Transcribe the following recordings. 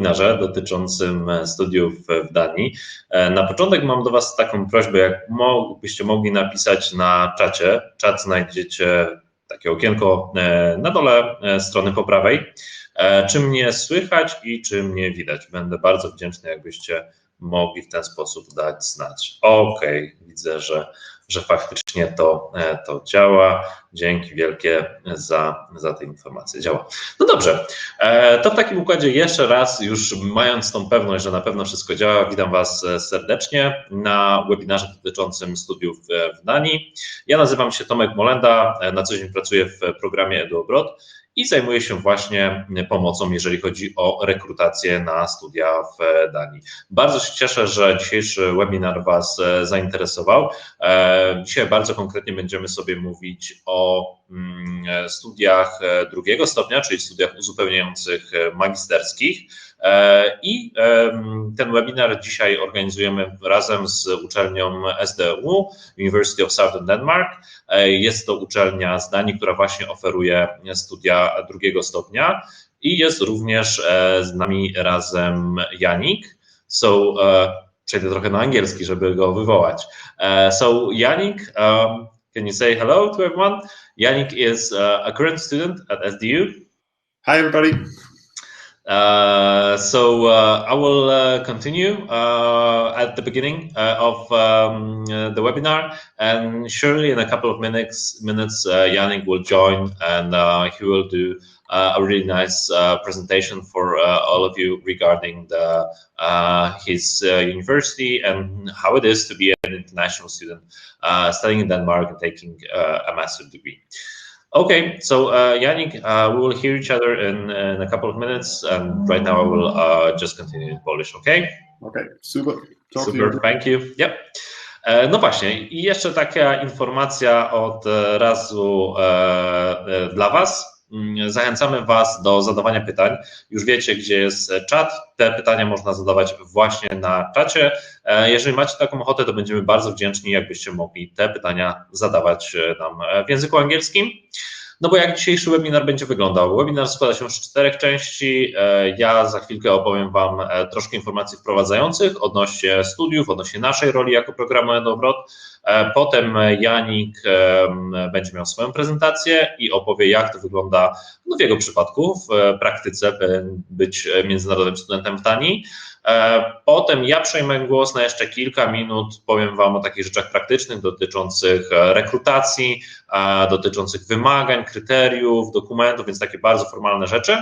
webinarze dotyczącym studiów w Danii. Na początek mam do Was taką prośbę, jakbyście mogli napisać na czacie. Czat znajdziecie takie okienko na dole strony po prawej. Czy mnie słychać i czy mnie widać? Będę bardzo wdzięczny, jakbyście mogli w ten sposób dać znać. Okej, widzę, że faktycznie to działa. Dzięki wielkie za tę informację. Działa. No dobrze, to w takim układzie jeszcze raz, już mając tą pewność, że na pewno wszystko działa, witam Was serdecznie na webinarze dotyczącym studiów w Danii. Ja nazywam się Tomek Molenda, na co dzień pracuję w programie eduABROAD i zajmuję się właśnie pomocą, jeżeli chodzi o rekrutację na studia w Danii. Bardzo się cieszę, że dzisiejszy webinar Was zainteresował. Dzisiaj bardzo konkretnie będziemy sobie mówić o studiach drugiego stopnia, czyli studiach uzupełniających magisterskich. I ten webinar dzisiaj organizujemy razem z uczelnią SDU, University of Southern Denmark. Jest to uczelnia z Danii, która właśnie oferuje studia drugiego stopnia i jest również z nami razem Janik. Przejdę trochę na angielski, żeby go wywołać. So Janik, can you say hello to everyone? Janik is a current student at SDU. Hi everybody. I will continue at the beginning of the webinar, and surely in a couple of minutes Yannick will join, and he will do a really nice presentation for all of you regarding his university and how it is to be an international student studying in Denmark and taking a master's degree. Okay, so Yannick, we will hear each other in a couple of minutes, and right now I will just continue in Polish, okay? Okay, super. Super, thank you. Yep. No właśnie, i jeszcze taka informacja od razu dla Was. Zachęcamy Was do zadawania pytań. Już wiecie, gdzie jest czat. Te pytania można zadawać właśnie na czacie. Jeżeli macie taką ochotę, to będziemy bardzo wdzięczni, jakbyście mogli te pytania zadawać nam w języku angielskim. No bo jak dzisiejszy webinar będzie wyglądał? Webinar składa się z 4 części. Ja za chwilkę opowiem Wam troszkę informacji wprowadzających odnośnie studiów, odnośnie naszej roli jako programu eduABROAD. Potem Janik będzie miał swoją prezentację i opowie, jak to wygląda w jego przypadku w praktyce, być międzynarodowym studentem w Danii. Potem ja przejmę głos na jeszcze kilka minut, powiem Wam o takich rzeczach praktycznych dotyczących rekrutacji, dotyczących wymagań, kryteriów, dokumentów, więc takie bardzo formalne rzeczy.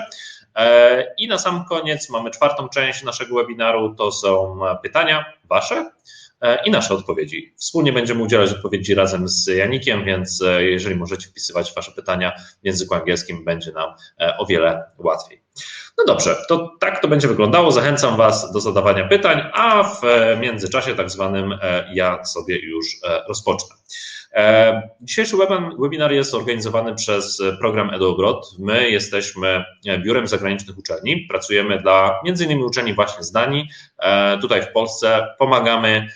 I na sam koniec mamy 4. część naszego webinaru, to są pytania Wasze i nasze odpowiedzi. Wspólnie będziemy udzielać odpowiedzi razem z Janikiem, więc jeżeli możecie wpisywać Wasze pytania w języku angielskim, będzie nam o wiele łatwiej. No dobrze, to tak to będzie wyglądało. Zachęcam Was do zadawania pytań, a w międzyczasie tak zwanym ja sobie już rozpocznę. Dzisiejszy webinar jest organizowany przez program eduABROAD. My jesteśmy biurem zagranicznych uczelni, pracujemy dla m.in. uczelni właśnie z Danii. Tutaj w Polsce pomagamy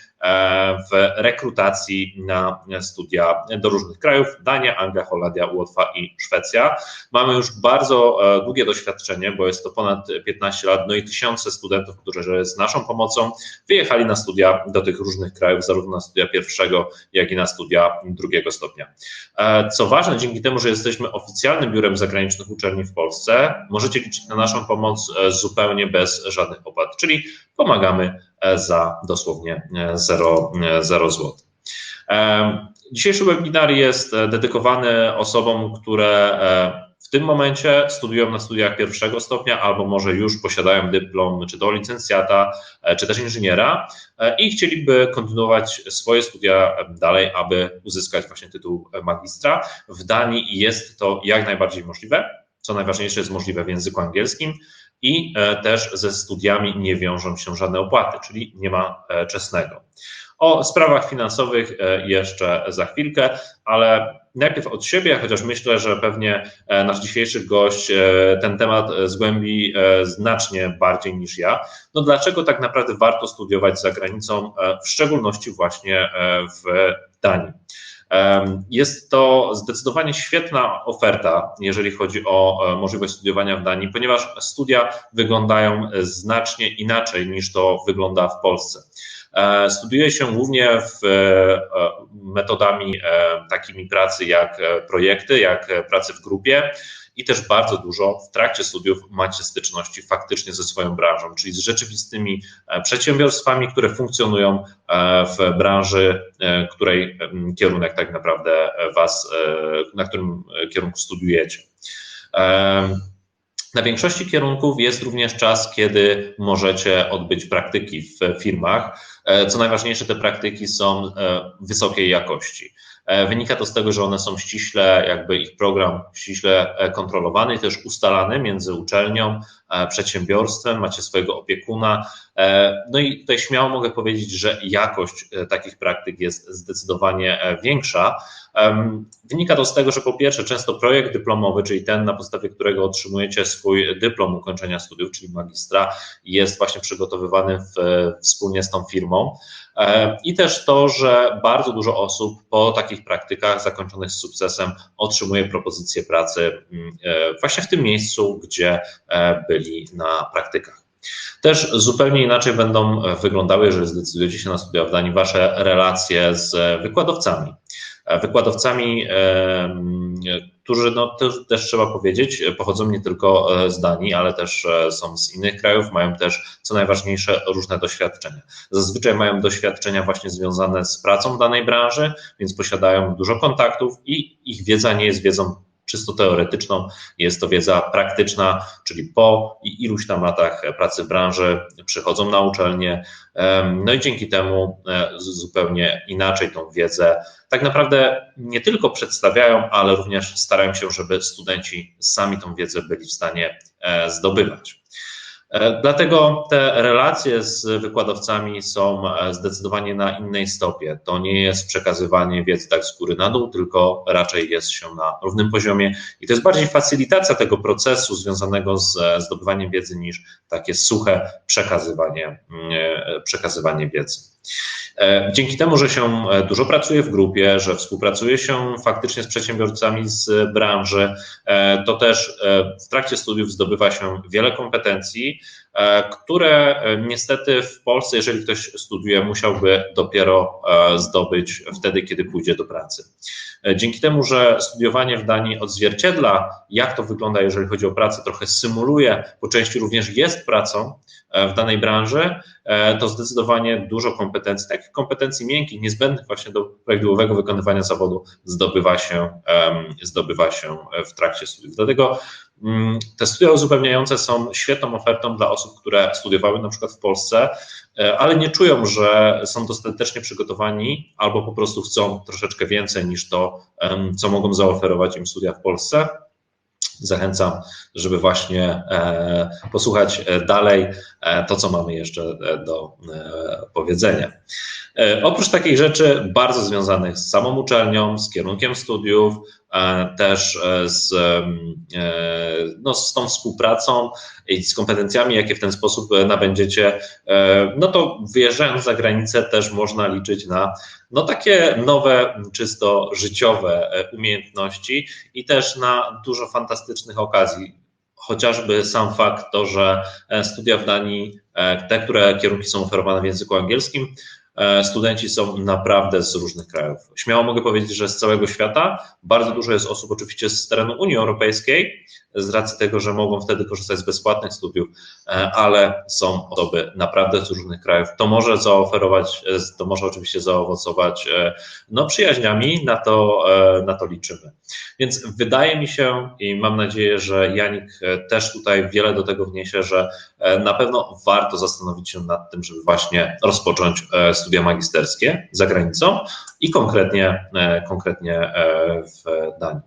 w rekrutacji na studia do różnych krajów: Dania, Anglia, Holandia, Łotwa i Szwecja. Mamy już bardzo długie doświadczenie, bo jest to ponad 15 lat, no i tysiące studentów, którzy z naszą pomocą wyjechali na studia do tych różnych krajów, zarówno na studia pierwszego, jak i na studia drugiego stopnia. Co ważne, dzięki temu, że jesteśmy oficjalnym biurem zagranicznych uczelni w Polsce, możecie liczyć na naszą pomoc zupełnie bez żadnych opłat, czyli pomagamy za dosłownie 0 zł. Dzisiejszy webinar jest dedykowany osobom, które w tym momencie studiują na studiach pierwszego stopnia albo może już posiadają dyplom, czy to licencjata, czy też inżyniera i chcieliby kontynuować swoje studia dalej, aby uzyskać właśnie tytuł magistra. W Danii jest to jak najbardziej możliwe. Co najważniejsze, jest możliwe w języku angielskim i też ze studiami nie wiążą się żadne opłaty, czyli nie ma czesnego. O sprawach finansowych jeszcze za chwilkę, ale najpierw od siebie, chociaż myślę, że pewnie nasz dzisiejszy gość ten temat zgłębi znacznie bardziej niż ja. No dlaczego tak naprawdę warto studiować za granicą, w szczególności właśnie w Danii? Jest to zdecydowanie świetna oferta, jeżeli chodzi o możliwość studiowania w Danii, ponieważ studia wyglądają znacznie inaczej niż to wygląda w Polsce. Studiuje się głównie metodami takimi pracy jak projekty, jak pracy w grupie i też bardzo dużo w trakcie studiów macie styczności faktycznie ze swoją branżą, czyli z rzeczywistymi przedsiębiorstwami, które funkcjonują w branży, której kierunek tak naprawdę na którym kierunku studiujecie. Na większości kierunków jest również czas, kiedy możecie odbyć praktyki w firmach. Co najważniejsze, te praktyki są wysokiej jakości. Wynika to z tego, że one są ściśle, ich program ściśle kontrolowany i też ustalany między uczelnią, przedsiębiorstwem, macie swojego opiekuna. No i tutaj śmiało mogę powiedzieć, że jakość takich praktyk jest zdecydowanie większa. Wynika to z tego, że po pierwsze często projekt dyplomowy, czyli ten, na podstawie którego otrzymujecie swój dyplom ukończenia studiów, czyli magistra, jest właśnie przygotowywany wspólnie z tą firmą. I też to, że bardzo dużo osób po takich praktykach zakończonych z sukcesem otrzymuje propozycję pracy właśnie w tym miejscu, gdzie byli na praktykach. Też zupełnie inaczej będą wyglądały, jeżeli zdecydujecie się na studia w Danii, wasze relacje z wykładowcami. Którzy też trzeba powiedzieć, pochodzą nie tylko z Danii, ale też są z innych krajów, mają też, co najważniejsze, różne doświadczenia. Zazwyczaj mają doświadczenia właśnie związane z pracą w danej branży, więc posiadają dużo kontaktów i ich wiedza nie jest wiedzą czysto teoretyczną, jest to wiedza praktyczna, czyli po iluś tam latach pracy w branży przychodzą na uczelnię, no i dzięki temu zupełnie inaczej tą wiedzę tak naprawdę nie tylko przedstawiają, ale również starają się, żeby studenci sami tą wiedzę byli w stanie zdobywać. Dlatego te relacje z wykładowcami są zdecydowanie na innej stopie. To nie jest przekazywanie wiedzy tak z góry na dół, tylko raczej jest się na równym poziomie i to jest bardziej facylitacja tego procesu związanego z zdobywaniem wiedzy niż takie suche przekazywanie wiedzy. Dzięki temu, że się dużo pracuje w grupie, że współpracuje się faktycznie z przedsiębiorcami z branży, to też w trakcie studiów zdobywa się wiele kompetencji, które niestety w Polsce, jeżeli ktoś studiuje, musiałby dopiero zdobyć wtedy, kiedy pójdzie do pracy. Dzięki temu, że studiowanie w Danii odzwierciedla, jak to wygląda, jeżeli chodzi o pracę, trochę symuluje, po części również jest pracą w danej branży, to zdecydowanie dużo kompetencji, takich kompetencji miękkich, niezbędnych właśnie do prawidłowego wykonywania zawodu zdobywa się w trakcie studiów. Dlatego te studia uzupełniające są świetną ofertą dla osób, które studiowały na przykład w Polsce, ale nie czują, że są dostatecznie przygotowani albo po prostu chcą troszeczkę więcej niż to, co mogą zaoferować im studia w Polsce. Zachęcam, żeby właśnie posłuchać dalej to, co mamy jeszcze do powiedzenia. Oprócz takich rzeczy bardzo związanych z samą uczelnią, z kierunkiem studiów, też z tą współpracą i z kompetencjami, jakie w ten sposób nabędziecie, no to wyjeżdżając za granicę też można liczyć na takie nowe, czysto życiowe umiejętności i też na dużo fantastycznych okazji. Chociażby sam fakt to, że studia w Danii, te, które kierunki są oferowane w języku angielskim, studenci są naprawdę z różnych krajów. Śmiało mogę powiedzieć, że z całego świata. Bardzo dużo jest osób oczywiście z terenu Unii Europejskiej, z racji tego, że mogą wtedy korzystać z bezpłatnych studiów, ale są osoby naprawdę z różnych krajów. To może zaoferować, to może oczywiście zaowocować przyjaźniami, na to liczymy. Więc wydaje mi się i mam nadzieję, że Janik też tutaj wiele do tego wniesie, że na pewno warto zastanowić się nad tym, żeby właśnie rozpocząć studia magisterskie za granicą i konkretnie w Danii.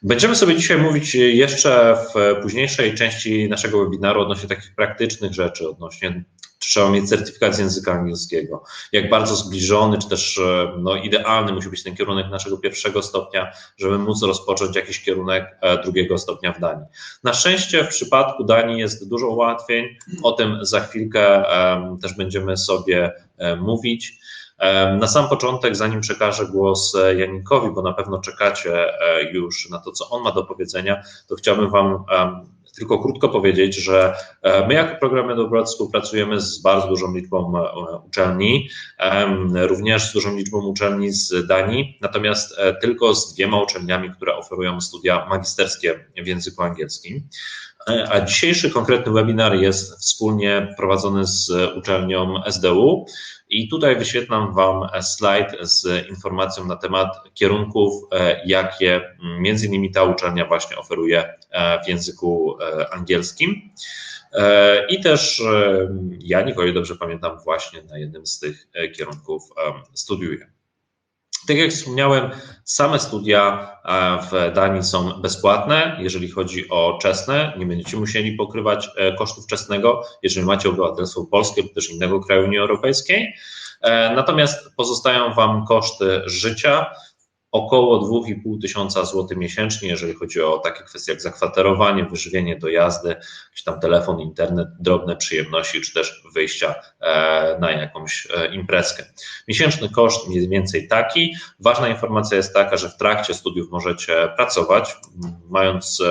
Będziemy sobie dzisiaj mówić jeszcze w późniejszej części naszego webinaru odnośnie takich praktycznych rzeczy, odnośnie czy trzeba mieć certyfikat z języka angielskiego, jak bardzo zbliżony, czy też idealny musi być ten kierunek naszego pierwszego stopnia, żeby móc rozpocząć jakiś kierunek drugiego stopnia w Danii. Na szczęście w przypadku Danii jest dużo ułatwień, o tym za chwilkę też będziemy sobie mówić. Na sam początek, zanim przekażę głos Janikowi, bo na pewno czekacie już na to, co on ma do powiedzenia, to chciałbym Wam tylko krótko powiedzieć, że my jako program eduABROAD współpracujemy z bardzo dużą liczbą uczelni, również z dużą liczbą uczelni z Danii, natomiast tylko z 2 uczelniami, które oferują studia magisterskie w języku angielskim. A dzisiejszy konkretny webinar jest wspólnie prowadzony z uczelnią SDU i tutaj wyświetlam Wam slajd z informacją na temat kierunków, jakie między innymi ta uczelnia właśnie oferuje w języku angielskim. I też Janik, o ile dobrze pamiętam, właśnie na jednym z tych kierunków studiuje. Tak jak wspomniałem, same studia w Danii są bezpłatne. Jeżeli chodzi o czesne, nie będziecie musieli pokrywać kosztów czesnego, jeżeli macie obywatelstwo polskie lub też innego kraju Unii Europejskiej. Natomiast pozostają Wam koszty życia, około 2500 zł miesięcznie, jeżeli chodzi o takie kwestie jak zakwaterowanie, wyżywienie, dojazdy, jakiś tam telefon, internet, drobne przyjemności, czy też wyjścia na jakąś imprezkę. Miesięczny koszt mniej więcej taki. Ważna informacja jest taka, że w trakcie studiów możecie pracować, mając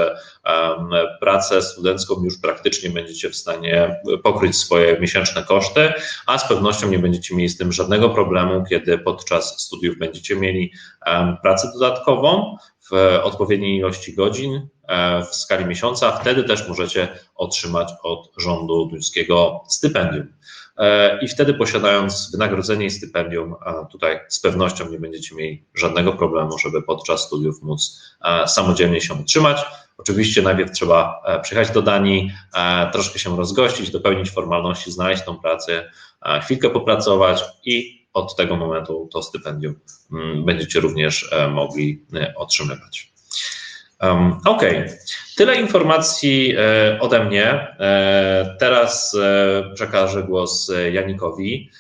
pracę studencką już praktycznie będziecie w stanie pokryć swoje miesięczne koszty, a z pewnością nie będziecie mieli z tym żadnego problemu, kiedy podczas studiów będziecie mieli pracę dodatkową w odpowiedniej ilości godzin w skali miesiąca. Wtedy też możecie otrzymać od rządu duńskiego stypendium. I wtedy posiadając wynagrodzenie i stypendium, tutaj z pewnością nie będziecie mieli żadnego problemu, żeby podczas studiów móc samodzielnie się utrzymać. Oczywiście najpierw trzeba przyjechać do Danii, troszkę się rozgościć, dopełnić formalności, znaleźć tą pracę, chwilkę popracować i od tego momentu to stypendium będziecie również mogli otrzymywać. Ok, tyle informacji ode mnie. Teraz przekażę głos Janikowi,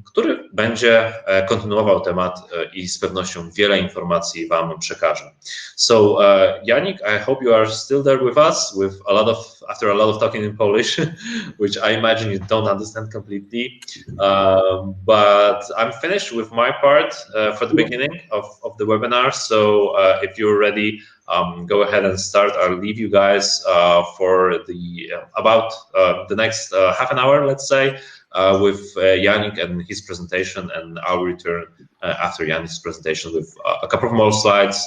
który będzie kontynuował temat i z pewnością wiele informacji Wam przekaże. So, Janik, I hope you are still there with us after a lot of talking in Polish, which I imagine you don't understand completely. But I'm finished with my part for the beginning of the webinar. So, if you're ready, go ahead and start. I'll leave you guys for about the next half an hour, let's say. With Yannick and his presentation, and I'll return after Yannick's presentation with a couple of more slides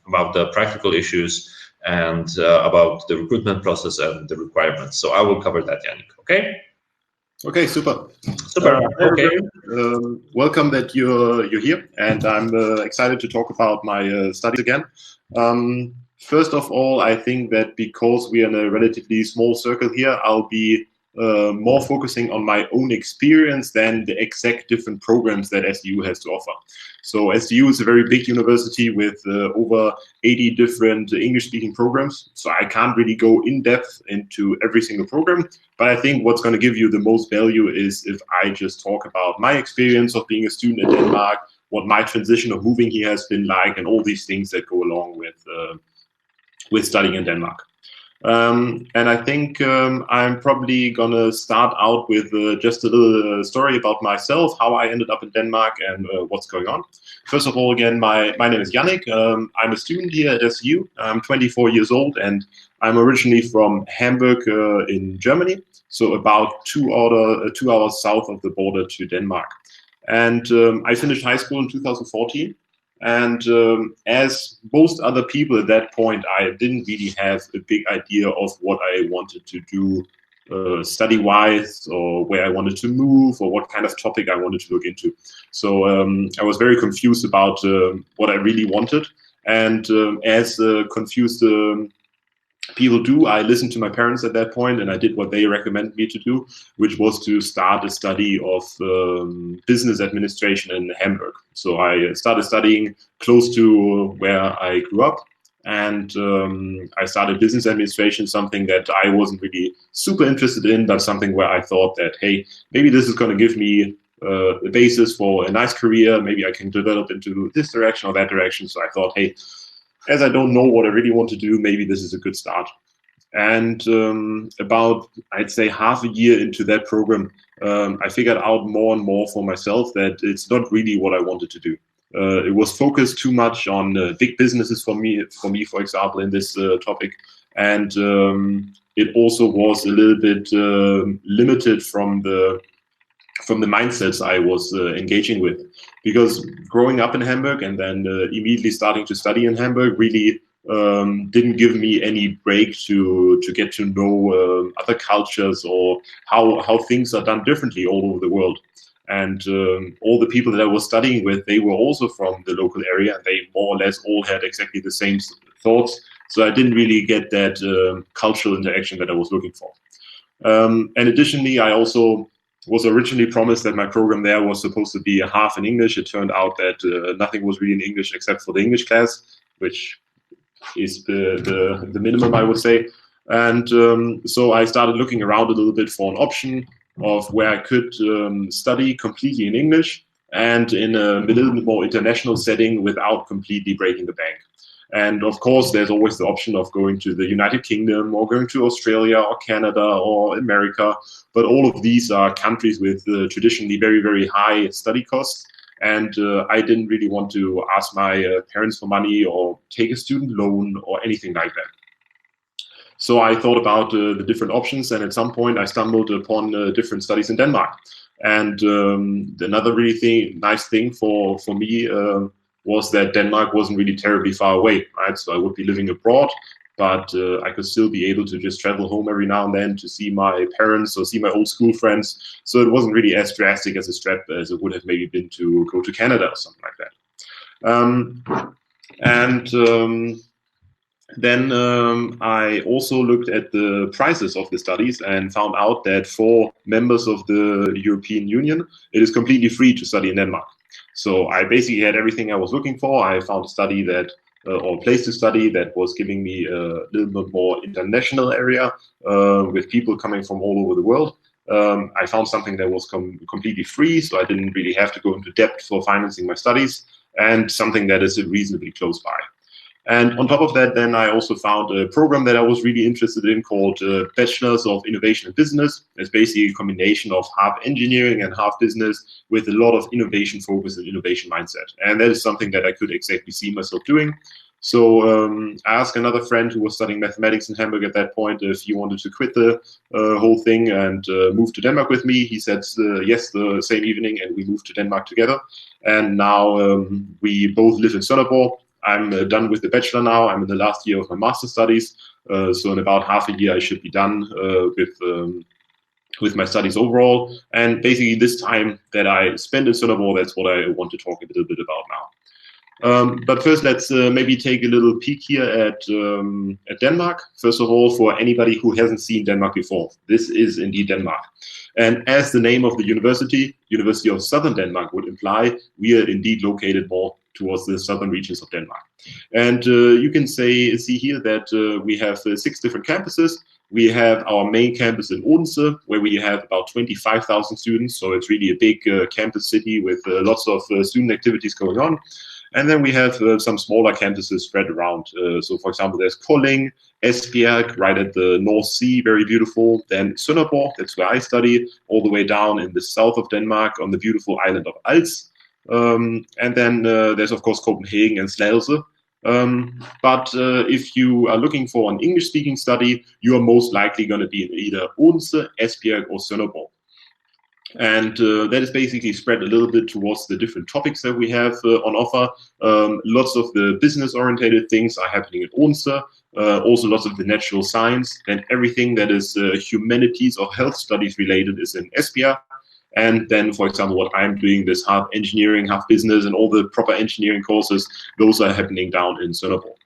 about the practical issues and about the recruitment process and the requirements. So I will cover that, Yannick, okay? Okay, super. Super, okay. Welcome that you're here, and I'm excited to talk about my studies again. First of all, I think that because we are in a relatively small circle here, I'll be more focusing on my own experience than the exact different programs that SDU has to offer. So SDU is a very big university with over 80 different English-speaking programs. So I can't really go in depth into every single program, but I think what's going to give you the most value is if I just talk about my experience of being a student in Denmark, what my transition of moving here has been like, and all these things that go along with studying in Denmark. And I think I'm probably gonna start out with just a little story about myself, how I ended up in Denmark and what's going on. First of all, again, my name is Yannick. I'm a student here at SDU. I'm 24 years old and I'm originally from Hamburg in Germany, so about 2 hours south of the border to Denmark. And I finished high school in 2014. And as most other people at that point, I didn't really have a big idea of what I wanted to do study-wise, or where I wanted to move, or what kind of topic I wanted to look into. So I was very confused about what I really wanted. And as confused people do, I listened to my parents at that point, and I did what they recommended me to do, which was to start a study of business administration in Hamburg. So I started studying close to where I grew up, and I started business administration, something that I wasn't really super interested in, but something where I thought that, hey, maybe this is going to give me a basis for a nice career. Maybe I can develop into this direction or that direction. So I thought, hey, as I don't know what I really want to do, maybe this is a good start. And about, I'd say, half a year into that program, I figured out more and more for myself that it's not really what I wanted to do. It was focused too much on big businesses for me, for example, in this topic. And it also was a little bit limited from the mindsets I was engaging with. Because growing up in Hamburg and then immediately starting to study in Hamburg really didn't give me any break to get to know other cultures or how things are done differently all over the world. And all the people that I was studying with, they were also from the local area, and they more or less all had exactly the same thoughts. So I didn't really get that cultural interaction that I was looking for. And additionally, I also was originally promised that my program there was supposed to be half in English. It turned out that nothing was really in English except for the English class, which is the minimum, I would say. And so I started looking around a little bit for an option of where I could study completely in English and in a little bit more international setting without completely breaking the bank. And of course, there's always the option of going to the United Kingdom or going to Australia or Canada or America. But all of these are countries with traditionally very, very high study costs. And I didn't really want to ask my parents for money or take a student loan or anything like that. So I thought about the different options, and at some point I stumbled upon different studies in Denmark. And another really nice thing for me was that Denmark wasn't really terribly far away, right? So I would be living abroad, but I could still be able to just travel home every now and then to see my parents or see my old school friends. So it wasn't really as drastic as a step as it would have maybe been to go to Canada or something like that. Then I also looked at the prices of the studies and found out that for members of the European Union, it is completely free to study in Denmark. So I basically had everything I was looking for. I found a study that, or a place to study that was giving me a little bit more international area with people coming from all over the world. I found something that was completely free, so I didn't really have to go into debt for financing my studies, and something that is reasonably close by. And on top of that, then I also found a program that I was really interested in called Bachelors of Innovation and Business. It's basically a combination of half engineering and half business with a lot of innovation focus and innovation mindset. And that is something that I could exactly see myself doing. So I asked another friend who was studying mathematics in Hamburg at that point if he wanted to quit the whole thing and move to Denmark with me. He said yes the same evening, and we moved to Denmark together. And now we both live in Sønderborg. I'm done with the bachelor now. I'm in the last year of my master studies. So in about half a year, I should be done with my studies overall. And basically this time that I spend in Sønderborg, that's what I want to talk a little bit about now. But first, let's maybe take a little peek here at Denmark. First of all, for anybody who hasn't seen Denmark before, this is indeed Denmark. And as the name of the university, University of Southern Denmark, would imply, we are indeed located more towards the southern regions of Denmark. And you can see here that we have 6 different campuses. We have our main campus in Odense, where we have about 25,000 students. So it's really a big campus city with lots of student activities going on. And then we have some smaller campuses spread around. So for example, there's Kolding, Esbjerg, right at the North Sea, very beautiful. Then Sønderborg, that's where I study, all the way down in the south of Denmark on the beautiful island of Als. And then there's of course Copenhagen and Slagelse. But if you are looking for an English-speaking study, you are most likely going to be in either Odense, Esbjerg, or Sønderborg. And that is basically spread a little bit towards the different topics that we have on offer. Lots of the business-oriented things are happening at Odense. Also lots of the natural science, and everything that is humanities or health studies related is in Esbjerg. And then, for example, what I'm doing, this half engineering, half business, and all the proper engineering courses, those are happening down in Sønderborg.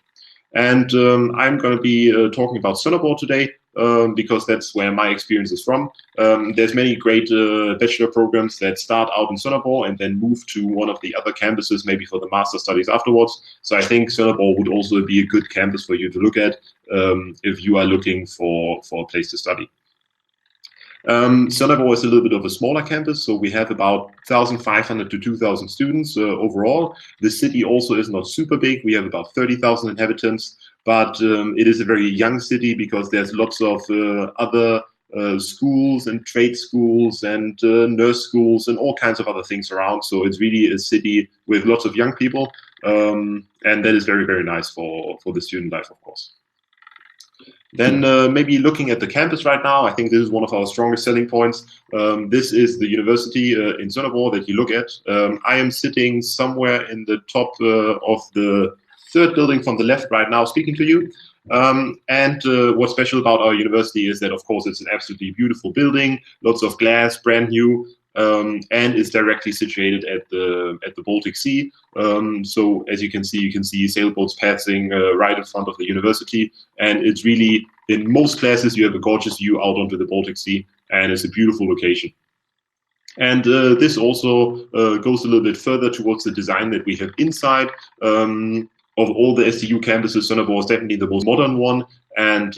And I'm going to be talking about Sønderborg today. because that's where my experience is from. There's many great bachelor programs that start out in Sønderborg and then move to one of the other campuses, maybe for the master studies afterwards. So I think Sønderborg would also be a good campus for you to look at if you are looking for a place to study. Sønderborg is a little bit of a smaller campus, so we have about 1,500 to 2,000 students overall. The city also is not super big. We have about 30,000 inhabitants, but it is a very young city because there's lots of other schools and trade schools and nurse schools and all kinds of other things around. So it's really a city with lots of young people, and that is very, very nice for the student life, of course. Then maybe looking at the campus right now, I think this is one of our strongest selling points. This is the university in Sønderborg that you look at. I am sitting somewhere in the top of the third building from the left right now speaking to you. And what's special about our university is that, of course, it's an absolutely beautiful building, lots of glass, brand new, and is directly situated at the Baltic Sea. So as you can see sailboats passing right in front of the university, and it's really, in most classes, you have a gorgeous view out onto the Baltic Sea, and it's a beautiful location. And this also goes a little bit further towards the design that we have inside. Of all the SDU campuses, Sønderborg is definitely the most modern one, and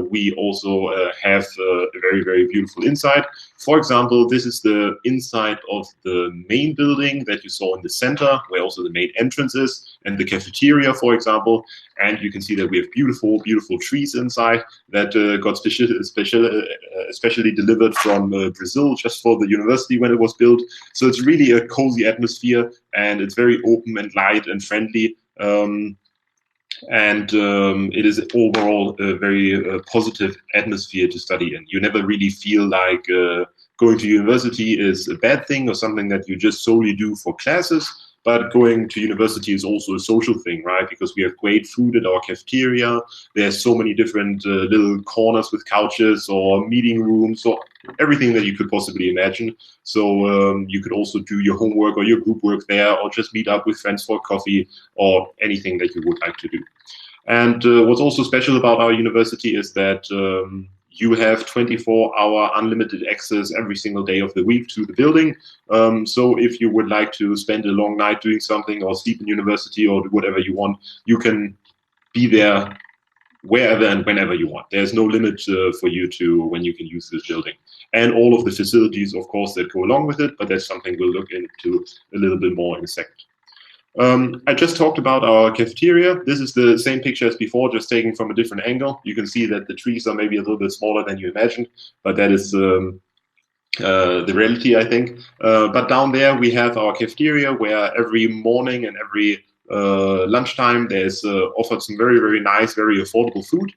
we also have a very, very beautiful inside. For example, this is the inside of the main building that you saw in the center, where also the main entrance is, and the cafeteria, for example. And you can see that we have beautiful, beautiful trees inside that got especially delivered from Brazil just for the university when it was built. So it's really a cozy atmosphere, and it's very open and light and friendly. It is overall a very positive atmosphere to study in. You never really feel like going to university is a bad thing or something that you just solely do for classes, but going to university is also a social thing, right? Because we have great food at our cafeteria. There's so many different little corners with couches or meeting rooms or everything that you could possibly imagine. So you could also do your homework or your group work there, or just meet up with friends for coffee or anything that you would like to do. And what's also special about our university is that you have 24-hour unlimited access every single day of the week to the building. So if you would like to spend a long night doing something or sleep in university or do whatever you want, you can be there wherever and whenever you want. There's no limit for you to when you can use this building. And all of the facilities, of course, that go along with it, but that's something we'll look into a little bit more in a second. I just talked about our cafeteria. This is the same picture as before, just taken from a different angle. You can see that the trees are maybe a little bit smaller than you imagined, but that is the reality, I think. But down there we have our cafeteria, where every morning and every lunchtime there's offered some very, very nice, very affordable food,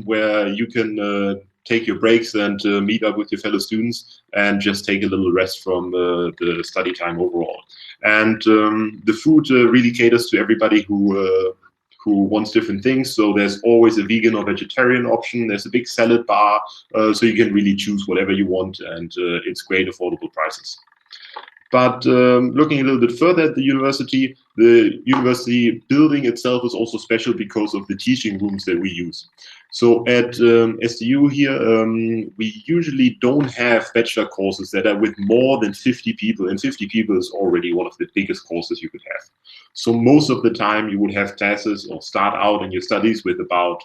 where you can take your breaks and meet up with your fellow students and just take a little rest from the study time overall. And the food really caters to everybody who wants different things. So there's always a vegan or vegetarian option. There's a big salad bar, so you can really choose whatever you want, and it's great affordable prices. But looking a little bit further at the university building itself is also special because of the teaching rooms that we use. So at SDU here, we usually don't have bachelor courses that are with more than 50 people, and 50 people is already one of the biggest courses you could have. So most of the time you would have classes or start out in your studies with about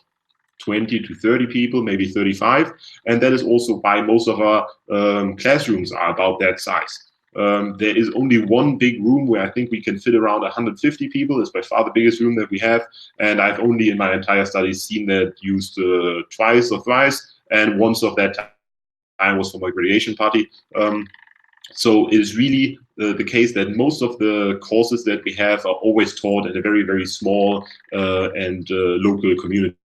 20 to 30 people, maybe 35. And that is also why most of our classrooms are about that size. There is only one big room where I think we can fit around 150 people. It's by far the biggest room that we have, and I've only in my entire studies seen that used twice or thrice, and once of that time was for my graduation party. So it is really the case that most of the courses that we have are always taught in a very, very small and local community.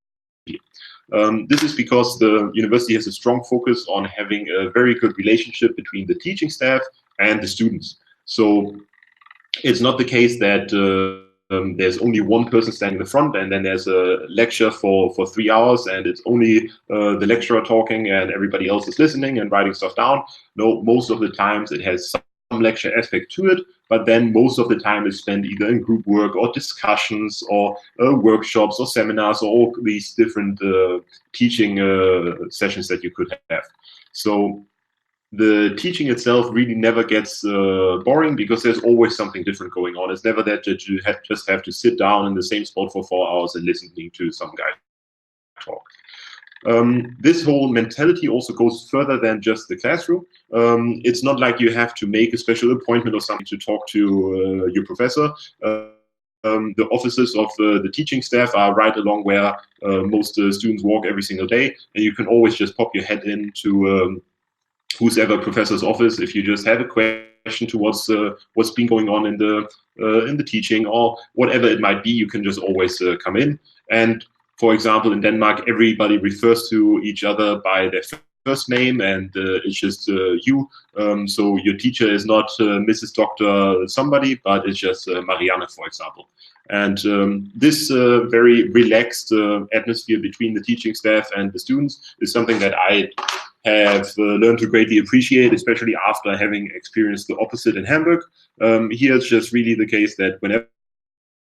This is because the university has a strong focus on having a very good relationship between the teaching staff and the students. So it's not the case that there's only one person standing in the front and then there's a lecture for 3 hours and it's only the lecturer talking and everybody else is listening and writing stuff down. No, most of the times it has some lecture aspect to it, but then most of the time is spent either in group work or discussions or workshops or seminars or all these different teaching sessions that you could have. So the teaching itself really never gets boring, because there's always something different going on. It's never that you just have to sit down in the same spot for 4 hours and listening to some guy talk. This whole mentality also goes further than just the classroom. It's not like you have to make a special appointment or something to talk to your professor. The offices of the teaching staff are right along where most students walk every single day, and you can always just pop your head into who's ever professor's office if you just have a question to what's been going on in the teaching or whatever it might be. You can just always come in. And for example, in Denmark, everybody refers to each other by their first name, and it's just you. So your teacher is not Mrs. Dr. somebody, but it's just Marianne, for example. And this very relaxed atmosphere between the teaching staff and the students is something that I have learned to greatly appreciate, especially after having experienced the opposite in Hamburg. Here it's just really the case that whenever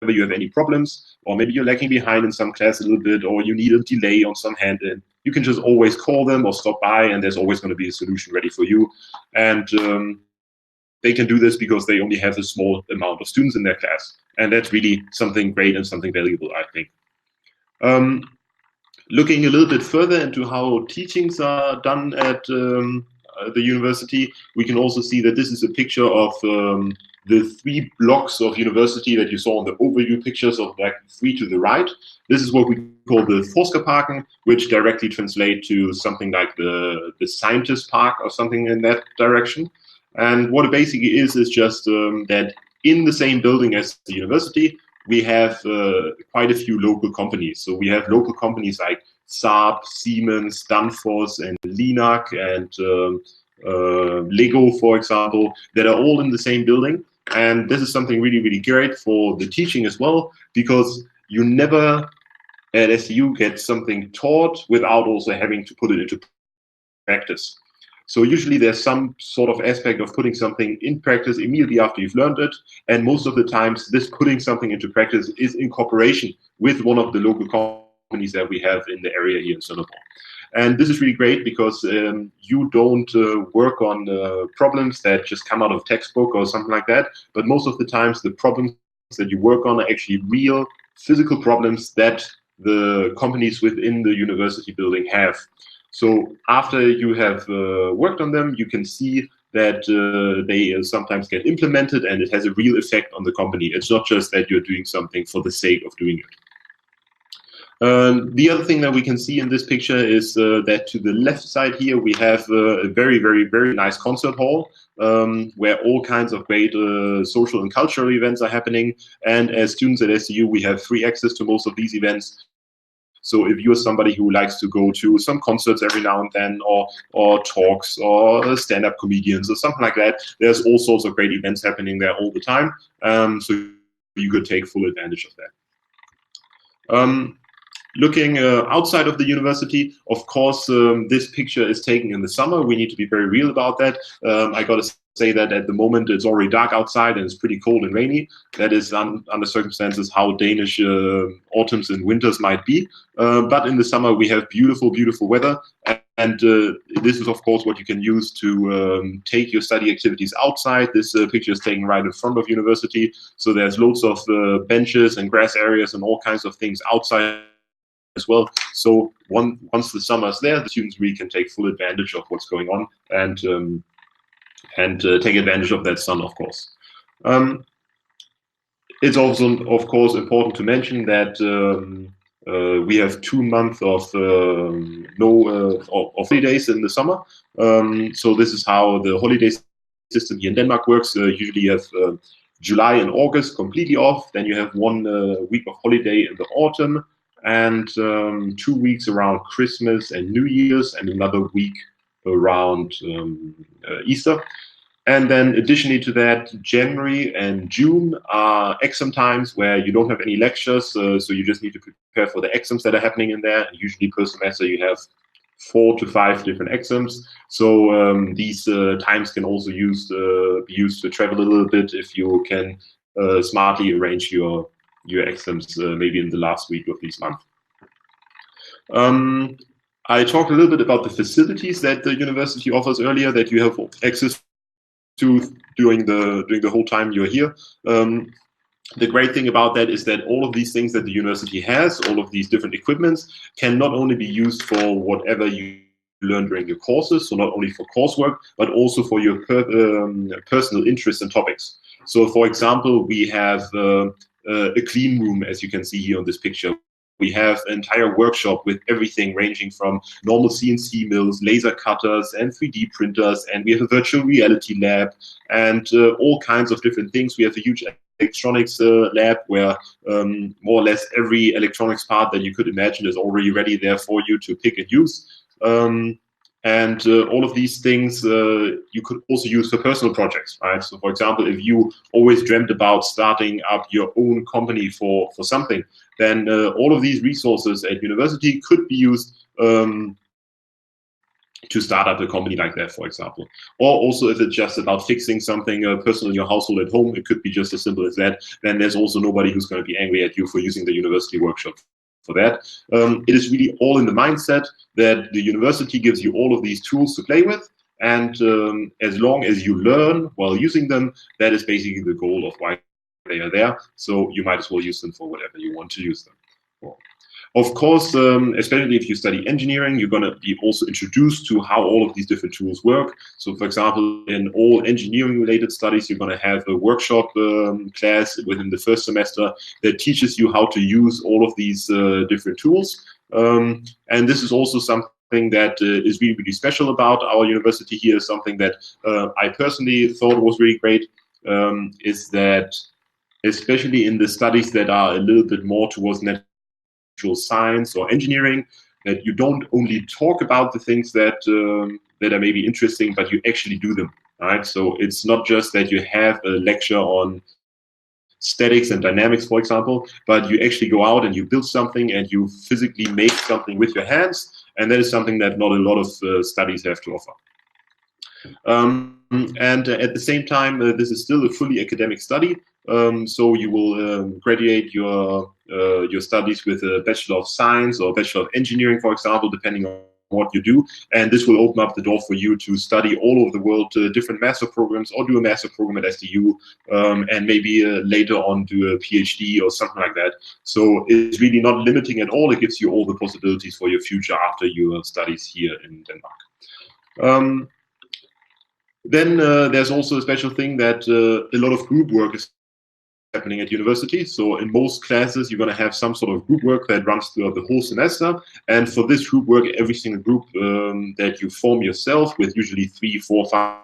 you have any problems, or maybe you're lagging behind in some class a little bit, or you need a delay on some hand-in, you can just always call them or stop by, and there's always going to be a solution ready for you. And they can do this because they only have a small amount of students in their class. And that's really something great and something valuable, I think. Looking a little bit further into how teachings are done at the university, we can also see that this is a picture of the 3 blocks of university that you saw in the overview pictures of like 3 to the right. This is what we call the Forskerparken, which directly translate to something like the Scientist Park or something in that direction. And what it basically is just that in the same building as the university, we have quite a few local companies. So we have local companies like Saab, Siemens, Danfoss, and Linac, and Lego, for example, that are all in the same building. And this is something really, really great for the teaching as well, because you never at SDU get something taught without also having to put it into practice. So usually there's some sort of aspect of putting something in practice immediately after you've learned it. And most of the times this putting something into practice is in cooperation with one of the local companies that we have in the area here in Singapore. And this is really great because you don't work on problems that just come out of textbook or something like that. But most of the times the problems that you work on are actually real physical problems that the companies within the university building have. So after you have worked on them, you can see that they sometimes get implemented and it has a real effect on the company. It's not just that you're doing something for the sake of doing it. The other thing that we can see in this picture is that to the left side here, we have a very, very, very nice concert hall where all kinds of great social and cultural events are happening. And as students at SDU, we have free access to most of these events. So if you're somebody who likes to go to some concerts every now and then, or talks, or stand-up comedians, or something like that, there's all sorts of great events happening there all the time. So you could take full advantage of that. Looking outside of the university, of course, this picture is taken in the summer. We need to be very real about that. I got to say that at the moment it's already dark outside and it's pretty cold and rainy. That is under circumstances how Danish autumns and winters might be. But in the summer we have beautiful, beautiful weather. And this is, of course, what you can use to take your study activities outside. This picture is taken right in front of university. So there's loads of benches and grass areas and all kinds of things outside as well. So once the summer is there, the students really can take full advantage of what's going on and take advantage of that sun, of course. It's also, of course, important to mention that we have 2 months of holidays in the summer. So this is how the holiday system here in Denmark works. Usually you have July and August completely off. Then you have 1 week of holiday in the autumn, and 2 weeks around Christmas and New Year's, and another week around Easter. And then additionally to that, January and June are exam times where you don't have any lectures, so you just need to prepare for the exams that are happening in there. And usually per semester you have 4 to 5 different exams. So these times can also be used to travel a little bit if you can smartly arrange your exams maybe in the last week of this month. I talked a little bit about the facilities that the university offers earlier that you have access to during the whole time you're here. The great thing about that is that all of these things that the university has, all of these different equipments, can not only be used for whatever you learn during your courses, so not only for coursework, but also for your personal interests and topics. So, for example, we have a clean room, as you can see here on this picture. We have an entire workshop with everything ranging from normal CNC mills, laser cutters, and 3D printers, and we have a virtual reality lab and all kinds of different things. We have a huge electronics lab where more or less every electronics part that you could imagine is already ready there for you to pick and use. And all of these things you could also use for personal projects, right? So, for example, if you always dreamt about starting up your own company for something, then all of these resources at university could be used to start up a company like that, for example. Or also if it's just about fixing something personal in your household at home, it could be just as simple as that. Then there's also nobody who's going to be angry at you for using the university workshop for that. It is really all in the mindset that the university gives you all of these tools to play with, and as long as you learn while using them, that is basically the goal of why they are there. So you might as well use them for whatever you want to use them for. Of course, especially if you study engineering, you're going to be also introduced to how all of these different tools work. So, for example, in all engineering-related studies, you're going to have a workshop class within the first semester that teaches you how to use all of these different tools. And this is also something that is really, really special about our university here. Something that I personally thought was really great is that, especially in the studies that are a little bit more towards natural science or engineering, that you don't only talk about the things that that are maybe interesting, but you actually do them, right? So it's not just that you have a lecture on statics and dynamics, for example, but you actually go out and you build something and you physically make something with your hands, and that is something that not a lot of studies have to offer. And at the same time, this is still a fully academic study. So you will graduate your studies with a Bachelor of Science or Bachelor of Engineering, for example, depending on what you do. And this will open up the door for you to study all over the world, different master programs, or do a master program at SDU, and maybe later on do a PhD or something like that. So it's really not limiting at all. It gives you all the possibilities for your future after your studies here in Denmark. Then there's also a special thing that a lot of group work is happening at university. So in most classes, you're going to have some sort of group work that runs throughout the whole semester. And for this group work, every single group that you form yourself with usually 3, 4, 5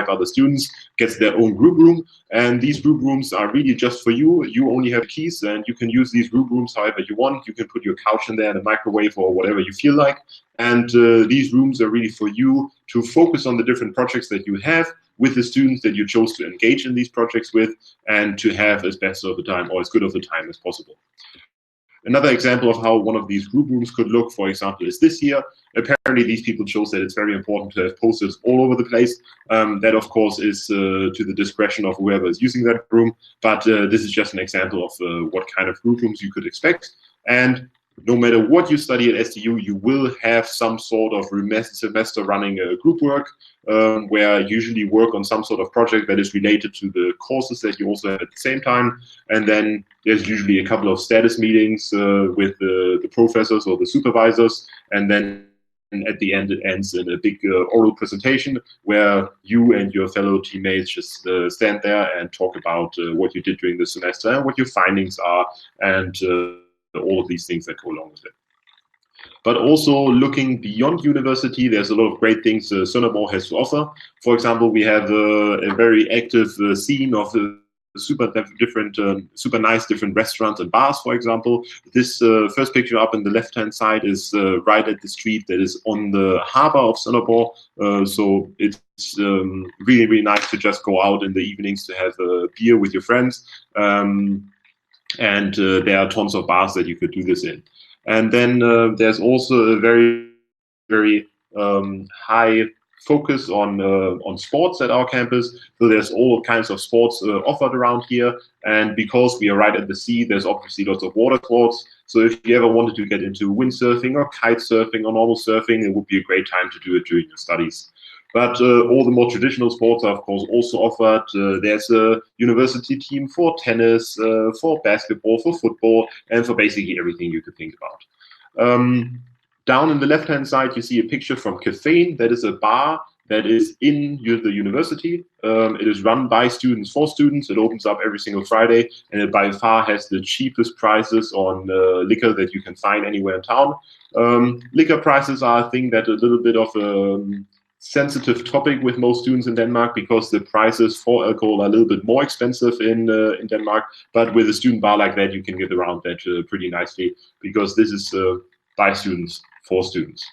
other students gets their own group room. And these group rooms are really just for you. You only have keys and you can use these group rooms however you want. You can put your couch in there and a microwave or whatever you feel like. And these rooms are really for you to focus on the different projects that you have with the students that you chose to engage in these projects with, and to have as best of a time or as good of a time as possible. Another example of how one of these group rooms could look, for example, is this here. Apparently, these people chose that it's very important to have posters all over the place. That, of course, is to the discretion of whoever is using that room. But this is just an example of what kind of group rooms you could expect. And no matter what you study at SDU, you will have some sort of semester running group work, where you usually work on some sort of project that is related to the courses that you also have at the same time. And then there's usually a couple of status meetings with the professors or the supervisors. And then at the end, it ends in a big oral presentation where you and your fellow teammates just stand there and talk about what you did during the semester and what your findings are, and all of these things that go along with it. But also looking beyond university, there's a lot of great things Sønderborg has to offer. For example, we have a very active scene of super nice different restaurants and bars, for example. This first picture up in the left-hand side is right at the street that is on the harbor of Sønderborg. So it's really, really nice to just go out in the evenings to have a beer with your friends. And there are tons of bars that you could do this in. And then there's also a very very high focus on sports at our campus. So there's all kinds of sports offered around here. And because we are right at the sea, there's obviously lots of water sports. So if you ever wanted to get into windsurfing or kite surfing or normal surfing, it would be a great time to do it during your studies. But all the more traditional sports are, of course, also offered. There's a university team for tennis, for basketball, for football, and for basically everything you could think about. Down in the left-hand side, you see a picture from Caffeine. That is a bar that is in the university. It is run by students for students. It opens up every single Friday, and it by far has the cheapest prices on liquor that you can find anywhere in town. Liquor prices are a thing that a little bit of a sensitive topic with most students in Denmark, because the prices for alcohol are a little bit more expensive in Denmark. But with a student bar like that, you can get around that pretty nicely, because this is by students for students.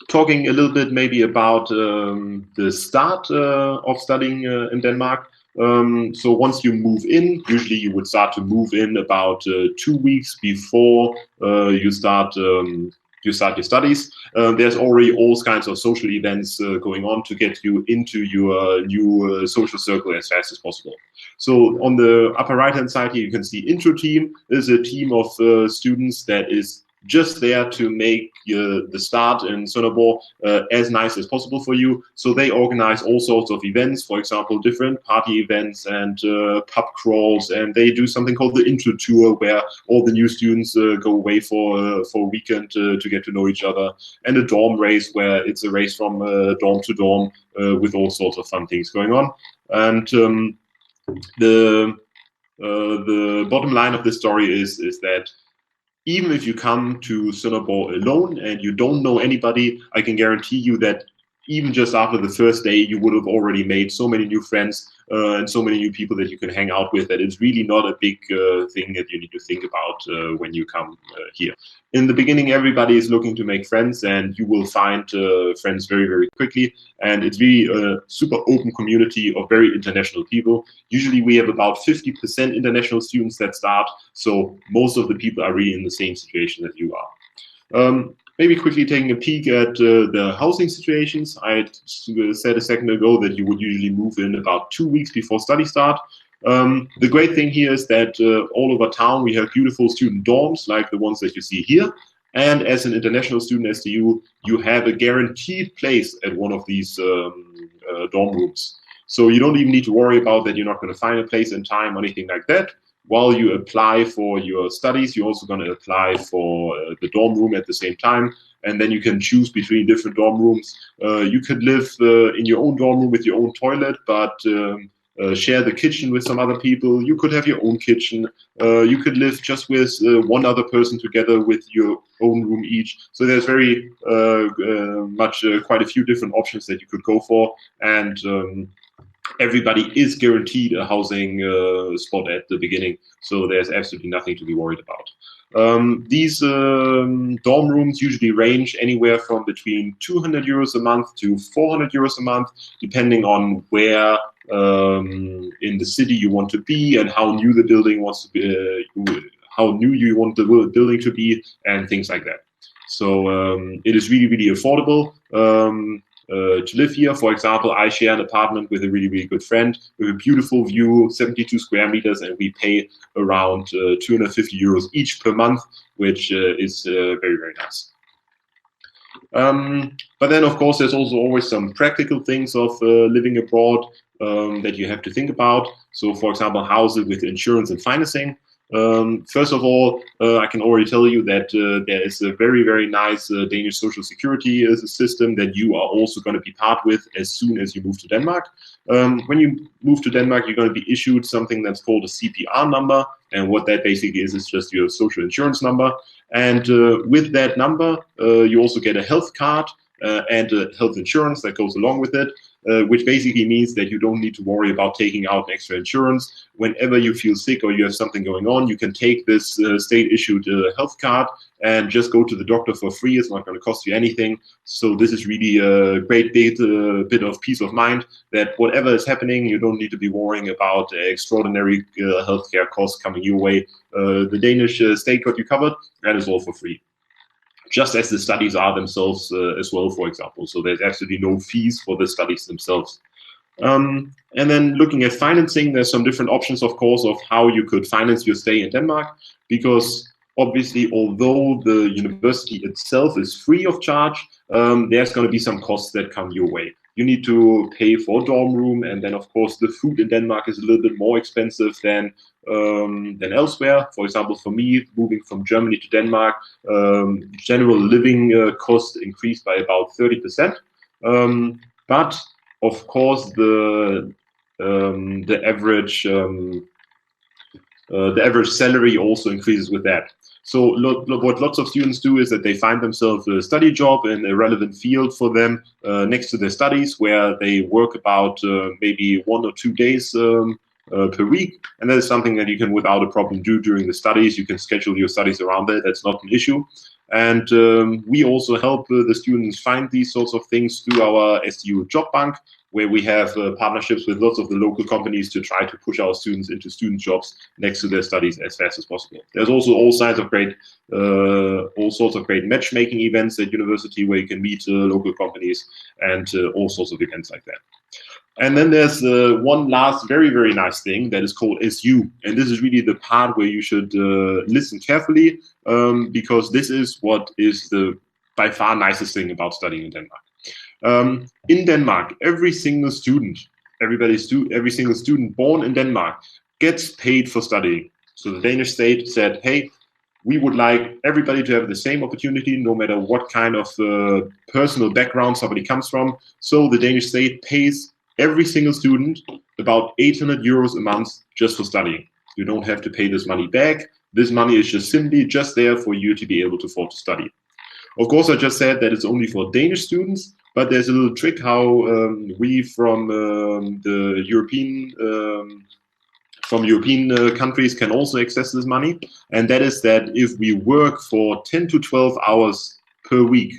Talking a little bit maybe about the start of studying in Denmark. So once you move in, usually you would start to move in about 2 weeks before you start your studies. There's already all kinds of social events going on to get you into your new social circle as fast as possible. So on the upper right hand side here, you can see intro team. There's a team of students that is just there to make the start in Sønderborg as nice as possible for you. So they organize all sorts of events, for example, different party events and pub crawls, and they do something called the intro tour, where all the new students go away for a weekend to get to know each other, and a dorm race, where it's a race from dorm to dorm with all sorts of fun things going on. And the bottom line of this story is that even if you come to Sønderborg alone and you don't know anybody, I can guarantee you that even just after the first day, you would have already made so many new friends and so many new people that you can hang out with, that it's really not a big thing that you need to think about when you come here. In the beginning, everybody is looking to make friends, and you will find friends very, very quickly. And it's really a super open community of very international people. Usually we have about 50% international students that start, so most of the people are really in the same situation that you are. Maybe quickly taking a peek at the housing situations. I said a second ago that you would usually move in about 2 weeks before study start. The great thing here is that all over town we have beautiful student dorms like the ones that you see here. And as an international student SDU, you have a guaranteed place at one of these dorm rooms. So you don't even need to worry about that you're not going to find a place in time or anything like that. While you apply for your studies, you're also going to apply for the dorm room at the same time, and then you can choose between different dorm rooms. You could live in your own dorm room with your own toilet, but share the kitchen with some other people. You could have your own kitchen. You could live just with one other person together with your own room each. So there's very much quite a few different options that you could go for, and everybody is guaranteed a housing spot at the beginning, so there's absolutely nothing to be worried about. These dorm rooms usually range anywhere from between 200 euros a month to 400 euros a month, depending on where in the city you want to be and how new the building wants to be, how new you want the building to be, and things like that. So it is really, really affordable. To live here. For example, I share an apartment with a really, really good friend with a beautiful view, 72 square meters, and we pay around 250 euros each per month, which is very, very nice. But then, of course, there's also always some practical things of living abroad that you have to think about. So, for example, how is it with insurance and financing? First of all, I can already tell you that there is a very, very nice Danish social security system that you are also going to be part with as soon as you move to Denmark. When you move to Denmark, you're going to be issued something that's called a CPR number, and what that basically is just your social insurance number. And with that number, you also get a health card and a health insurance that goes along with it. Which basically means that you don't need to worry about taking out an extra insurance. Whenever you feel sick or you have something going on, you can take this state-issued health card and just go to the doctor for free. It's not going to cost you anything. So this is really a great bit of peace of mind that whatever is happening, you don't need to be worrying about extraordinary healthcare costs coming your way. The Danish state got you covered, and it's all for free. just as the studies are themselves as well, for example. So there's absolutely no fees for the studies themselves. And then looking at financing, there's some different options, of course, of how you could finance your stay in Denmark, because obviously, although the university itself is free of charge, there's going to be some costs that come your way. You need to pay for a dorm room, and then, of course, the food in Denmark is a little bit more expensive than elsewhere. For example, for me, moving from Germany to Denmark, general living costs increased by about 30%. But of course, the average salary also increases with that. So what lots of students do is that they find themselves a study job in a relevant field for them next to their studies, where they work about maybe 1 or 2 days per week. And that is something that you can without a problem do during the studies. You can schedule your studies around that. That's not an issue. And we also help the students find these sorts of things through our SDU job bank, where we have partnerships with lots of the local companies to try to push our students into student jobs next to their studies as fast as possible. There's also all sorts of great matchmaking events at university where you can meet local companies and all sorts of events like that. And then there's one last very, very nice thing that is called SU. And this is really the part where you should listen carefully, because this is what is the by far nicest thing about studying in Denmark. In Denmark, every single student born in Denmark gets paid for studying. So the Danish state said, hey, we would like everybody to have the same opportunity, no matter what kind of personal background somebody comes from. So the Danish state pays every single student about 800 euros a month just for studying. You don't have to pay this money back. This money is just simply just there for you to be able to afford to study. Of course, I just said that it's only for Danish students, but there's a little trick how we from the European countries can also access this money, and that is that if we work for 10 to 12 hours per week,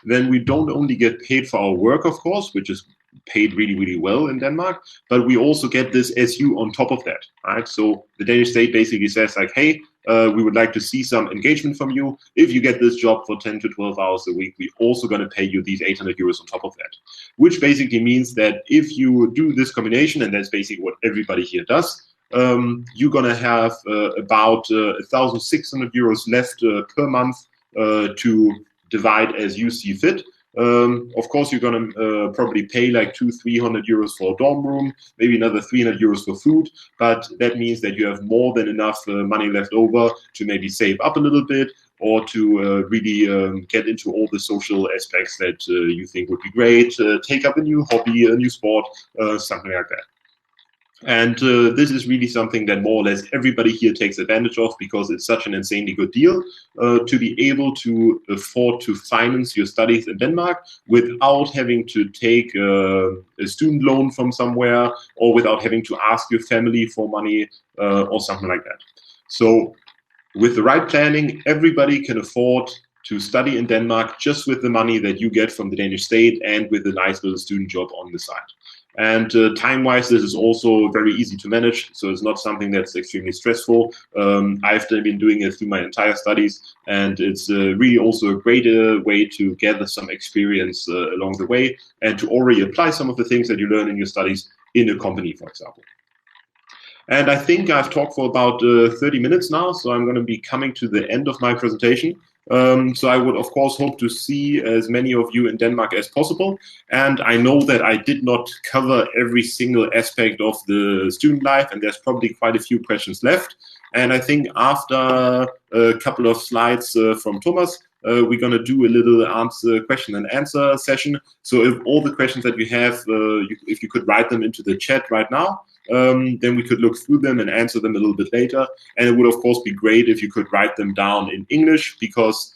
then we don't only get paid for our work, of course, which is paid really, really well in Denmark, but we also get this SU on top of that, right? So the Danish state basically says like, hey, we would like to see some engagement from you. If you get this job for 10 to 12 hours a week, we're also going to pay you these 800 euros on top of that, which basically means that if you do this combination, and that's basically what everybody here does, you're going to have about 1,600 euros left per month to divide as you see fit. Of course, you're going to probably pay like 200-300 euros for a dorm room, maybe another 300 euros for food, but that means that you have more than enough money left over to maybe save up a little bit, or to really get into all the social aspects that you think would be great, take up a new hobby, a new sport, something like that. And this is really something that more or less everybody here takes advantage of, because it's such an insanely good deal to be able to afford to finance your studies in Denmark without having to take a student loan from somewhere, or without having to ask your family for money or something like that. So with the right planning, everybody can afford to study in Denmark just with the money that you get from the Danish state and with a nice little student job on the side. And time-wise, this is also very easy to manage, so it's not something that's extremely stressful. I've been doing it through my entire studies, and it's really also a great way to gather some experience along the way, and to already apply some of the things that you learn in your studies in a company, for example. And I think I've talked for about 30 minutes now, so I'm going to be coming to the end of my presentation. So I would, of course, hope to see as many of you in Denmark as possible. And I know that I did not cover every single aspect of the student life, and there's probably quite a few questions left. And I think after a couple of slides from Thomas, we're going to do a little question and answer session. So if all the questions that you have, if you could write them into the chat right now, then we could look through them and answer them a little bit later. And it would, of course, be great if you could write them down in English, because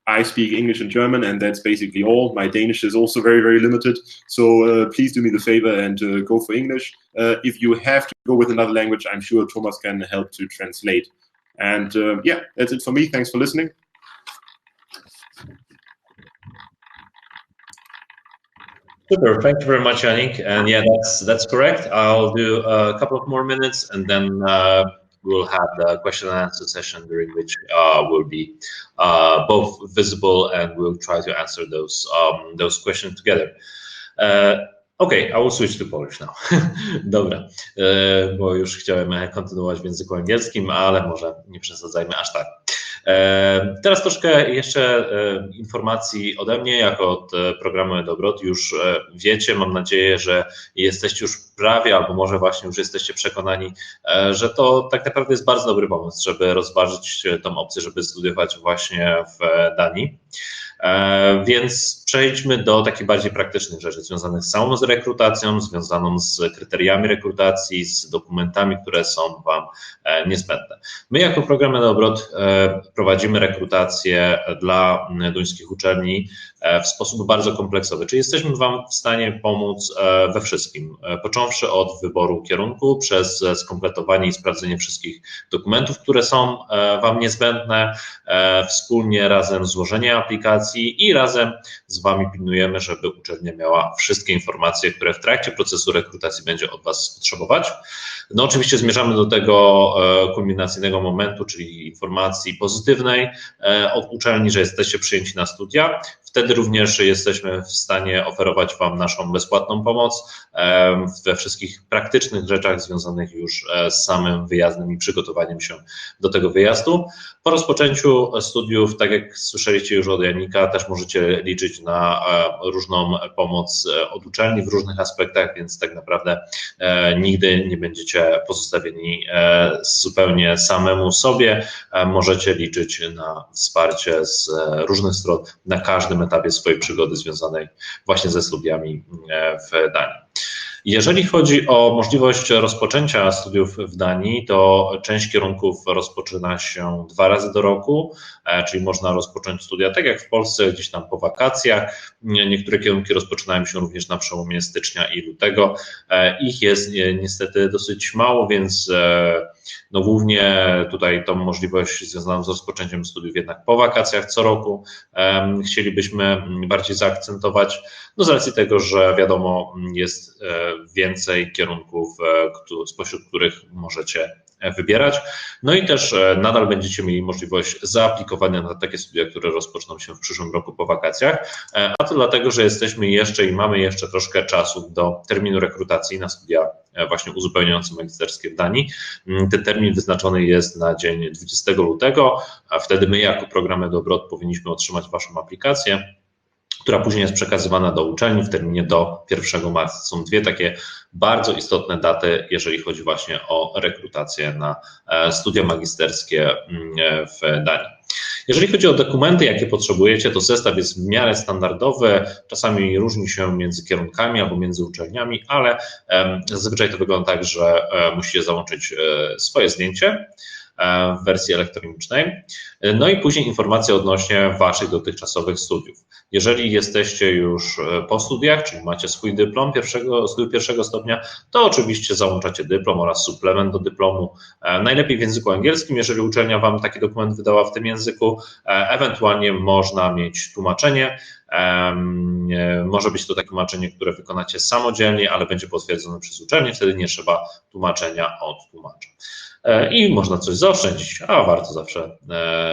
I speak English and German, and that's basically all. My Danish is also very, very limited. So please do me the favor and go for English. If you have to go with another language, I'm sure Thomas can help to translate. And yeah, that's it for me. Thanks for listening. Super, thank you very much, Yannick. And yeah, that's correct. I'll do a couple of more minutes, and then we'll have the question and answer session during which will be both visible, and we'll try to answer those questions together. Okay, I will switch to Polish now. Dobra, bo już chciałem kontynuować w języku angielskim, ale może nie przesadzajmy aż tak. Teraz troszkę jeszcze informacji ode mnie, jako od programu eduABROAD. Już wiecie, mam nadzieję, że jesteście już prawie, albo może właśnie już jesteście przekonani, że to tak naprawdę jest bardzo dobry pomysł, żeby rozważyć tą opcję, żeby studiować właśnie w Danii. Więc przejdźmy do takich bardziej praktycznych rzeczy związanych z rekrutacją, związaną z kryteriami rekrutacji, z dokumentami, które są Wam niezbędne. My jako program eduABROAD prowadzimy rekrutację dla duńskich uczelni w sposób bardzo kompleksowy, czyli jesteśmy Wam w stanie pomóc we wszystkim, począwszy od wyboru kierunku, przez skompletowanie i sprawdzenie wszystkich dokumentów, które są Wam niezbędne, wspólnie razem złożenie aplikacji i razem z Wami pilnujemy, żeby uczelnia miała wszystkie informacje, które w trakcie procesu rekrutacji będzie od Was potrzebować. No oczywiście zmierzamy do tego kulminacyjnego momentu, czyli informacji pozytywnej od uczelni, że jesteście przyjęci na studia. Wtedy również jesteśmy w stanie oferować Wam naszą bezpłatną pomoc we wszystkich praktycznych rzeczach związanych już z samym wyjazdem i przygotowaniem się do tego wyjazdu. Po rozpoczęciu studiów, tak jak słyszeliście już od Janika, też możecie liczyć na różną pomoc od uczelni w różnych aspektach, więc tak naprawdę nigdy nie będziecie pozostawieni zupełnie samemu sobie. Możecie liczyć na wsparcie z różnych stron na każdym etapie swojej przygody związanej właśnie ze studiami w Danii. Jeżeli chodzi o możliwość rozpoczęcia studiów w Danii, to część kierunków rozpoczyna się 2 razy do roku, czyli można rozpocząć studia tak jak w Polsce, gdzieś tam po wakacjach. Niektóre kierunki rozpoczynają się również na przełomie stycznia i lutego. Ich jest niestety dosyć mało, więc no głównie tutaj tą możliwość związaną z rozpoczęciem studiów jednak po wakacjach co roku chcielibyśmy bardziej zaakcentować, no z racji tego, że wiadomo, jest więcej kierunków, spośród których możecie wybierać. No i też nadal będziecie mieli możliwość zaaplikowania na takie studia, które rozpoczną się w przyszłym roku po wakacjach, a to dlatego, że jesteśmy jeszcze i mamy jeszcze troszkę czasu do terminu rekrutacji na studia właśnie uzupełniające magisterskie w Danii. Ten termin wyznaczony jest na dzień 20 lutego, a wtedy my jako program eduABROAD powinniśmy otrzymać Waszą aplikację, która później jest przekazywana do uczelni w terminie do 1 marca. Są 2 takie bardzo istotne daty, jeżeli chodzi właśnie o rekrutację na studia magisterskie w Danii. Jeżeli chodzi o dokumenty, jakie potrzebujecie, to zestaw jest w miarę standardowy, czasami różni się między kierunkami albo między uczelniami, ale zazwyczaj to wygląda tak, że musicie załączyć swoje zdjęcie w wersji elektronicznej, no i później informacje odnośnie Waszych dotychczasowych studiów. Jeżeli jesteście już po studiach, czyli macie swój dyplom pierwszego stopnia, to oczywiście załączacie dyplom oraz suplement do dyplomu, najlepiej w języku angielskim, jeżeli uczelnia Wam taki dokument wydała w tym języku, ewentualnie można mieć tłumaczenie. Może być to takie tłumaczenie, które wykonacie samodzielnie, ale będzie potwierdzone przez uczelnię, wtedy nie trzeba tłumaczenia od tłumacza. I można coś zaoszczędzić, a warto zawsze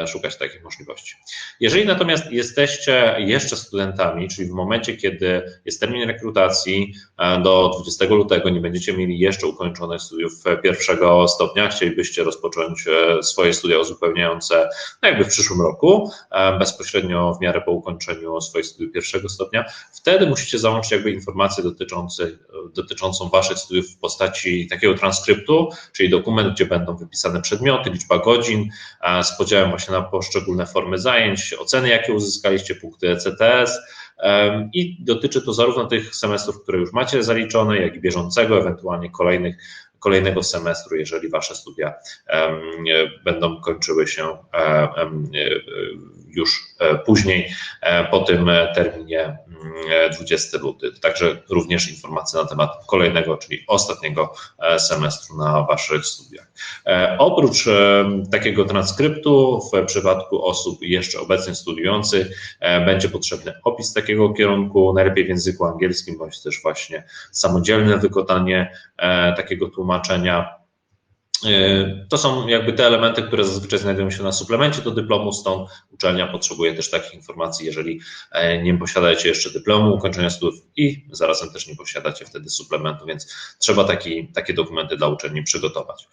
szukać takich możliwości. Jeżeli natomiast jesteście jeszcze studentami, czyli w momencie, kiedy jest termin rekrutacji do 20 lutego, nie będziecie mieli jeszcze ukończonych studiów 1 stopnia, chcielibyście rozpocząć swoje studia uzupełniające jakby w przyszłym roku, bezpośrednio w miarę po ukończeniu swoich studiów 1 stopnia, wtedy musicie załączyć jakby informację dotyczącą Waszych studiów w postaci takiego transkryptu, czyli dokument, gdzie będą wypisane przedmioty, liczba godzin z podziałem właśnie na poszczególne formy zajęć, oceny, jakie uzyskaliście, punkty ECTS i dotyczy to zarówno tych semestrów, które już macie zaliczone, jak i bieżącego, ewentualnie kolejnego semestru, jeżeli Wasze studia będą kończyły się już później, po tym terminie 20 luty. Także również informacje na temat kolejnego, czyli ostatniego semestru na Waszych studiach. Oprócz takiego transkryptu w przypadku osób jeszcze obecnie studiujących będzie potrzebny opis takiego kierunku, najlepiej w języku angielskim, bądź też właśnie samodzielne wykonanie takiego tłumaczenia. To są jakby te elementy, które zazwyczaj znajdują się na suplemencie do dyplomu, stąd uczelnia potrzebuje też takich informacji, jeżeli nie posiadacie jeszcze dyplomu, ukończenia studiów i zarazem też nie posiadacie wtedy suplementu, więc trzeba takie dokumenty dla uczelni przygotować.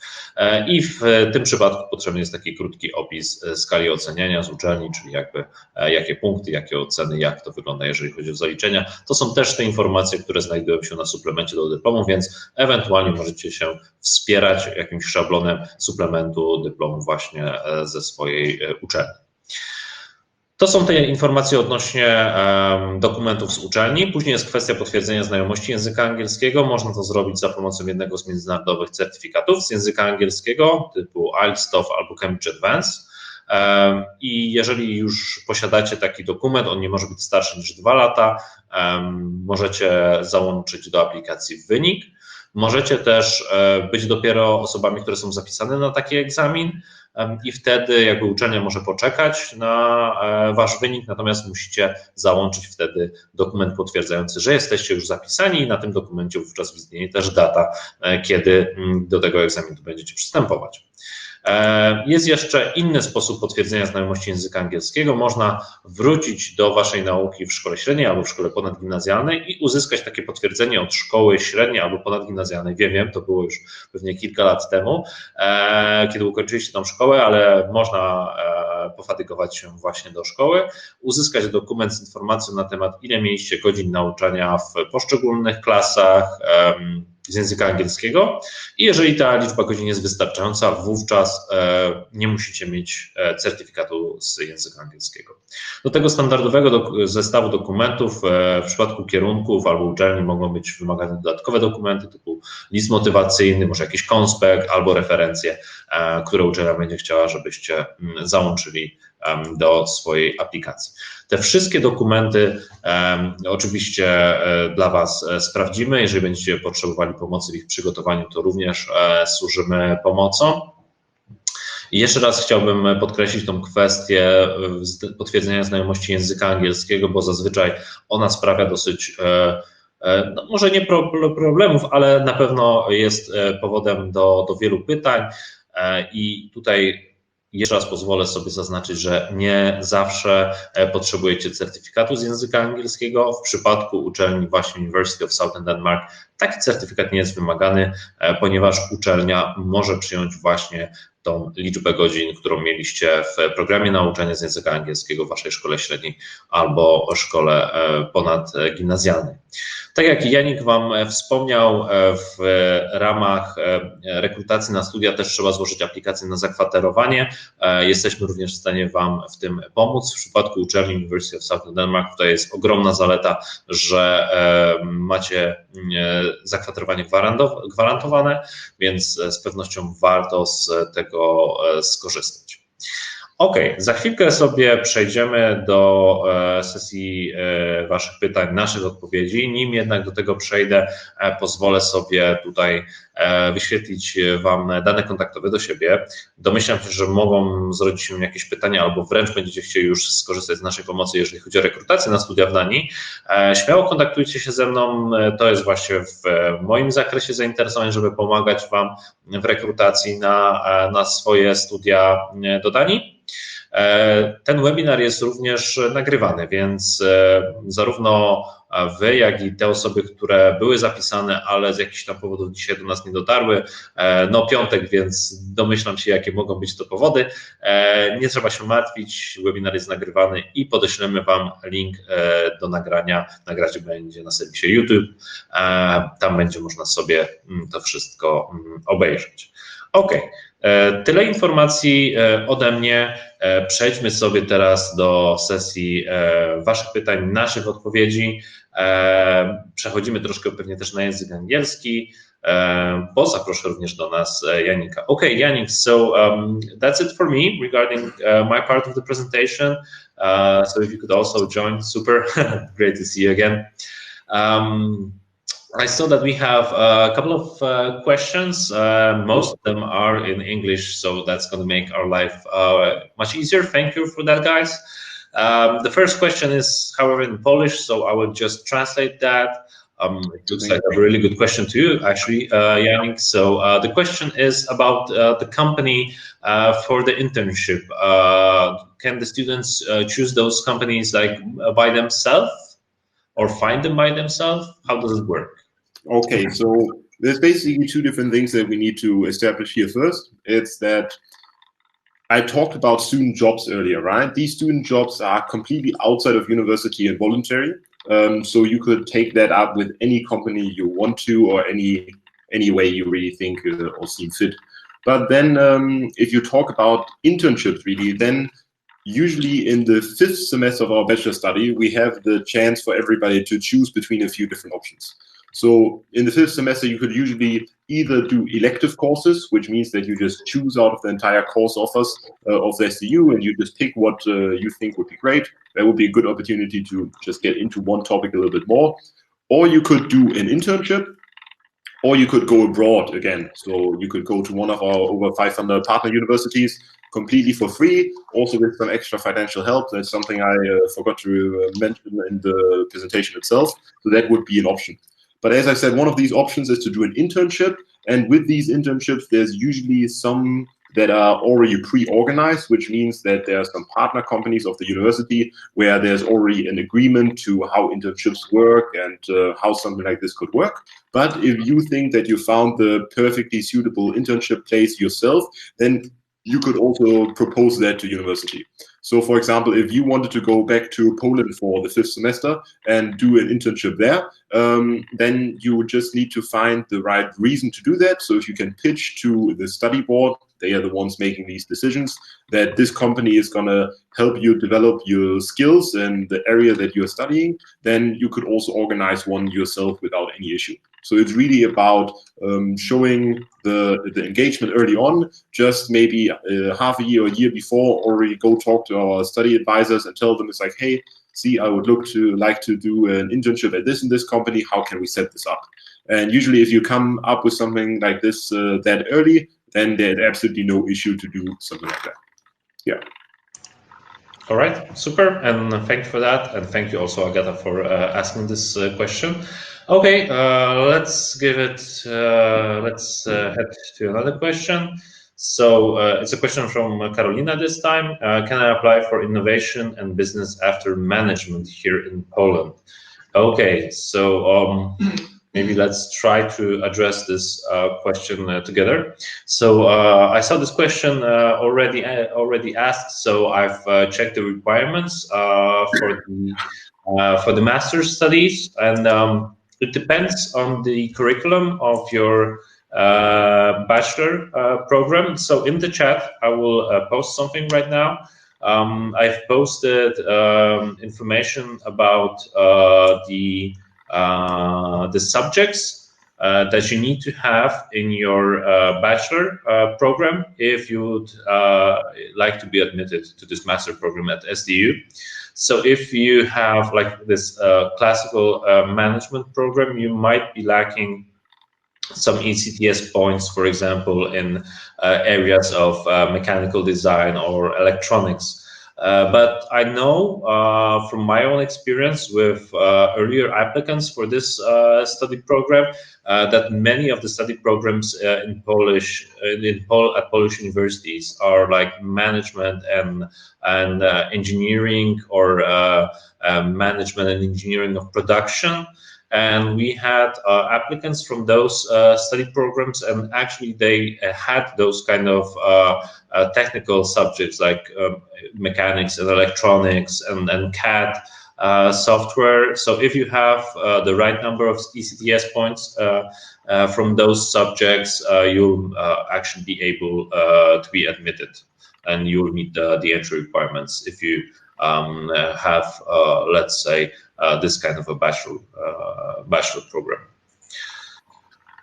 I w tym przypadku potrzebny jest taki krótki opis skali oceniania z uczelni, czyli jakby jakie punkty, jakie oceny, jak to wygląda, jeżeli chodzi o zaliczenia. To są też te informacje, które znajdują się na suplemencie do dyplomu, więc ewentualnie możecie się wspierać jakimś szablonem suplementu dyplomu właśnie ze swojej uczelni. To są te informacje odnośnie dokumentów z uczelni. Później jest kwestia potwierdzenia znajomości języka angielskiego. Można to zrobić za pomocą jednego z międzynarodowych certyfikatów z języka angielskiego typu IELTS, TOEFL albo Cambridge Advanced. I jeżeli już posiadacie taki dokument, on nie może być starszy niż 2 lata, możecie załączyć do aplikacji wynik. Możecie też być dopiero osobami, które są zapisane na taki egzamin i wtedy jakby uczelnia może poczekać na wasz wynik, natomiast musicie załączyć wtedy dokument potwierdzający, że jesteście już zapisani i na tym dokumencie wówczas widnieje też data, kiedy do tego egzaminu będziecie przystępować. Jest jeszcze inny sposób potwierdzenia znajomości języka angielskiego. Można wrócić do waszej nauki w szkole średniej albo w szkole ponadgimnazjalnej i uzyskać takie potwierdzenie od szkoły średniej albo ponadgimnazjalnej. Wiem, to było już pewnie kilka lat temu, kiedy ukończyliście tą szkołę, ale można pofatygować się właśnie do szkoły, uzyskać dokument z informacją na temat, ile mieliście godzin nauczania w poszczególnych klasach z języka angielskiego i jeżeli ta liczba godzin jest wystarczająca, wówczas nie musicie mieć certyfikatu z języka angielskiego. Do tego standardowego zestawu dokumentów w przypadku kierunków albo uczelni mogą być wymagane dodatkowe dokumenty typu list motywacyjny, może jakiś konspekt albo referencje, które uczelnia będzie chciała, żebyście załączyli do swojej aplikacji. Te wszystkie dokumenty oczywiście dla Was sprawdzimy. Jeżeli będziecie potrzebowali pomocy w ich przygotowaniu, to również służymy pomocą. I jeszcze raz chciałbym podkreślić tą kwestię potwierdzenia znajomości języka angielskiego, bo zazwyczaj ona sprawia dosyć, no może nie problemów, ale na pewno jest powodem do wielu pytań i tutaj jeszcze raz pozwolę sobie zaznaczyć, że nie zawsze potrzebujecie certyfikatu z języka angielskiego. W przypadku uczelni właśnie University of Southern Denmark taki certyfikat nie jest wymagany, ponieważ uczelnia może przyjąć właśnie tą liczbę godzin, którą mieliście w programie nauczania z języka angielskiego w waszej szkole średniej albo szkole ponadgimnazjalnej. Tak jak Janik Wam wspomniał, w ramach rekrutacji na studia też trzeba złożyć aplikację na zakwaterowanie. Jesteśmy również w stanie Wam w tym pomóc. W przypadku uczelni University of Southern Denmark to jest ogromna zaleta, że macie zakwaterowanie gwarantowane, więc z pewnością warto z tego skorzystać. Ok, za chwilkę sobie przejdziemy do sesji Waszych pytań, naszych odpowiedzi. Nim jednak do tego przejdę, pozwolę sobie tutaj wyświetlić Wam dane kontaktowe do siebie. Domyślam się, że mogą zrodzić się jakieś pytania albo wręcz będziecie chcieli już skorzystać z naszej pomocy, jeżeli chodzi o rekrutację na studia w Danii. Śmiało kontaktujcie się ze mną, to jest właśnie w moim zakresie zainteresowań, żeby pomagać Wam w rekrutacji na swoje studia do Danii. Ten webinar jest również nagrywany, więc zarówno Wy, jak i te osoby, które były zapisane, ale z jakichś tam powodów dzisiaj do nas nie dotarły, no piątek, więc domyślam się, jakie mogą być to powody. Nie trzeba się martwić, webinar jest nagrywany i podeślemy Wam link do nagrania. Nagranie będzie na serwisie YouTube, tam będzie można sobie to wszystko obejrzeć. Ok, tyle informacji ode mnie. Przejdźmy sobie teraz do sesji Waszych pytań, naszych odpowiedzi. Przechodzimy troszkę pewnie też na język angielski, bo zaproszę również do nas Janika. Okay, Janik, so that's it for me regarding my part of the presentation. So if you could also join, super, great to see you again. I saw that we have a couple of questions. Most of them are in English, so that's going to make our life much easier. Thank you for that, guys. The first question is, however, in Polish, so I will just translate that. It looks like a really good question to you, actually, Yannick. So the question is about the company for the internship. Can the students choose those companies like by themselves or find them by themselves? How does it work? Okay, so there's basically two different things that we need to establish here first. It's that I talked about student jobs earlier, right? These student jobs are completely outside of university and voluntary. So you could take that up with any company you want to, or any way you really think or seem fit. But then if you talk about internships, really, then usually in the 5th semester of our bachelor study, we have the chance for everybody to choose between a few different options. So in the 5th semester, you could usually either do elective courses, which means that you just choose out of the entire course offers of the SDU, and you just pick what you think would be great. That would be a good opportunity to just get into one topic a little bit more. Or you could do an internship, or you could go abroad again. So you could go to one of our over 500 partner universities completely for free, also with some extra financial help. That's something I forgot to mention in the presentation itself. So that would be an option. But as I said, one of these options is to do an internship. And with these internships, there's usually some that are already pre-organized, which means that there are some partner companies of the university where there's already an agreement to how internships work and how something like this could work. But if you think that you found the perfectly suitable internship place yourself, then you could also propose that to university. So for example, if you wanted to go back to Poland for the 5th semester and do an internship there, then you would just need to find the right reason to do that. So if you can pitch to the study board, they are the ones making these decisions, that this company is going to help you develop your skills in the area that you're studying, then you could also organize one yourself without any issue. So it's really about showing the engagement early on, just maybe half a year or a year before, already go talk to our study advisors and tell them it's like, hey, see, I would like to do an internship at this and this company. How can we set this up? And usually if you come up with something like this that early, then there's absolutely no issue to do something like that. Yeah. All right, super, and thank you for that, and thank you also, Agata, for asking this question. Okay, let's give it. Let's head to another question. So it's a question from Carolina this time. Can I apply for innovation and business after management here in Poland? Okay, so maybe let's try to address this question together. So I saw this question already asked. So I've checked the requirements for the master's studies, and it depends on the curriculum of your bachelor program. So in the chat, I will post something right now. I've posted information about the subjects that you need to have in your bachelor program if you would like to be admitted to this master program at SDU. So if you have like this classical management program, you might be lacking some ECTS points, for example, in areas of mechanical design or electronics. But I know from my own experience with earlier applicants for this study program that many of the study programs at Polish universities are like management and engineering, or management and engineering of production. And we had applicants from those study programs, and actually they had those kind of technical subjects like mechanics and electronics and CAD software. So if you have the right number of ECTS points from those subjects, you'll actually be able to be admitted, and you will meet the entry requirements if you have, let's say, this kind of a bachelor program.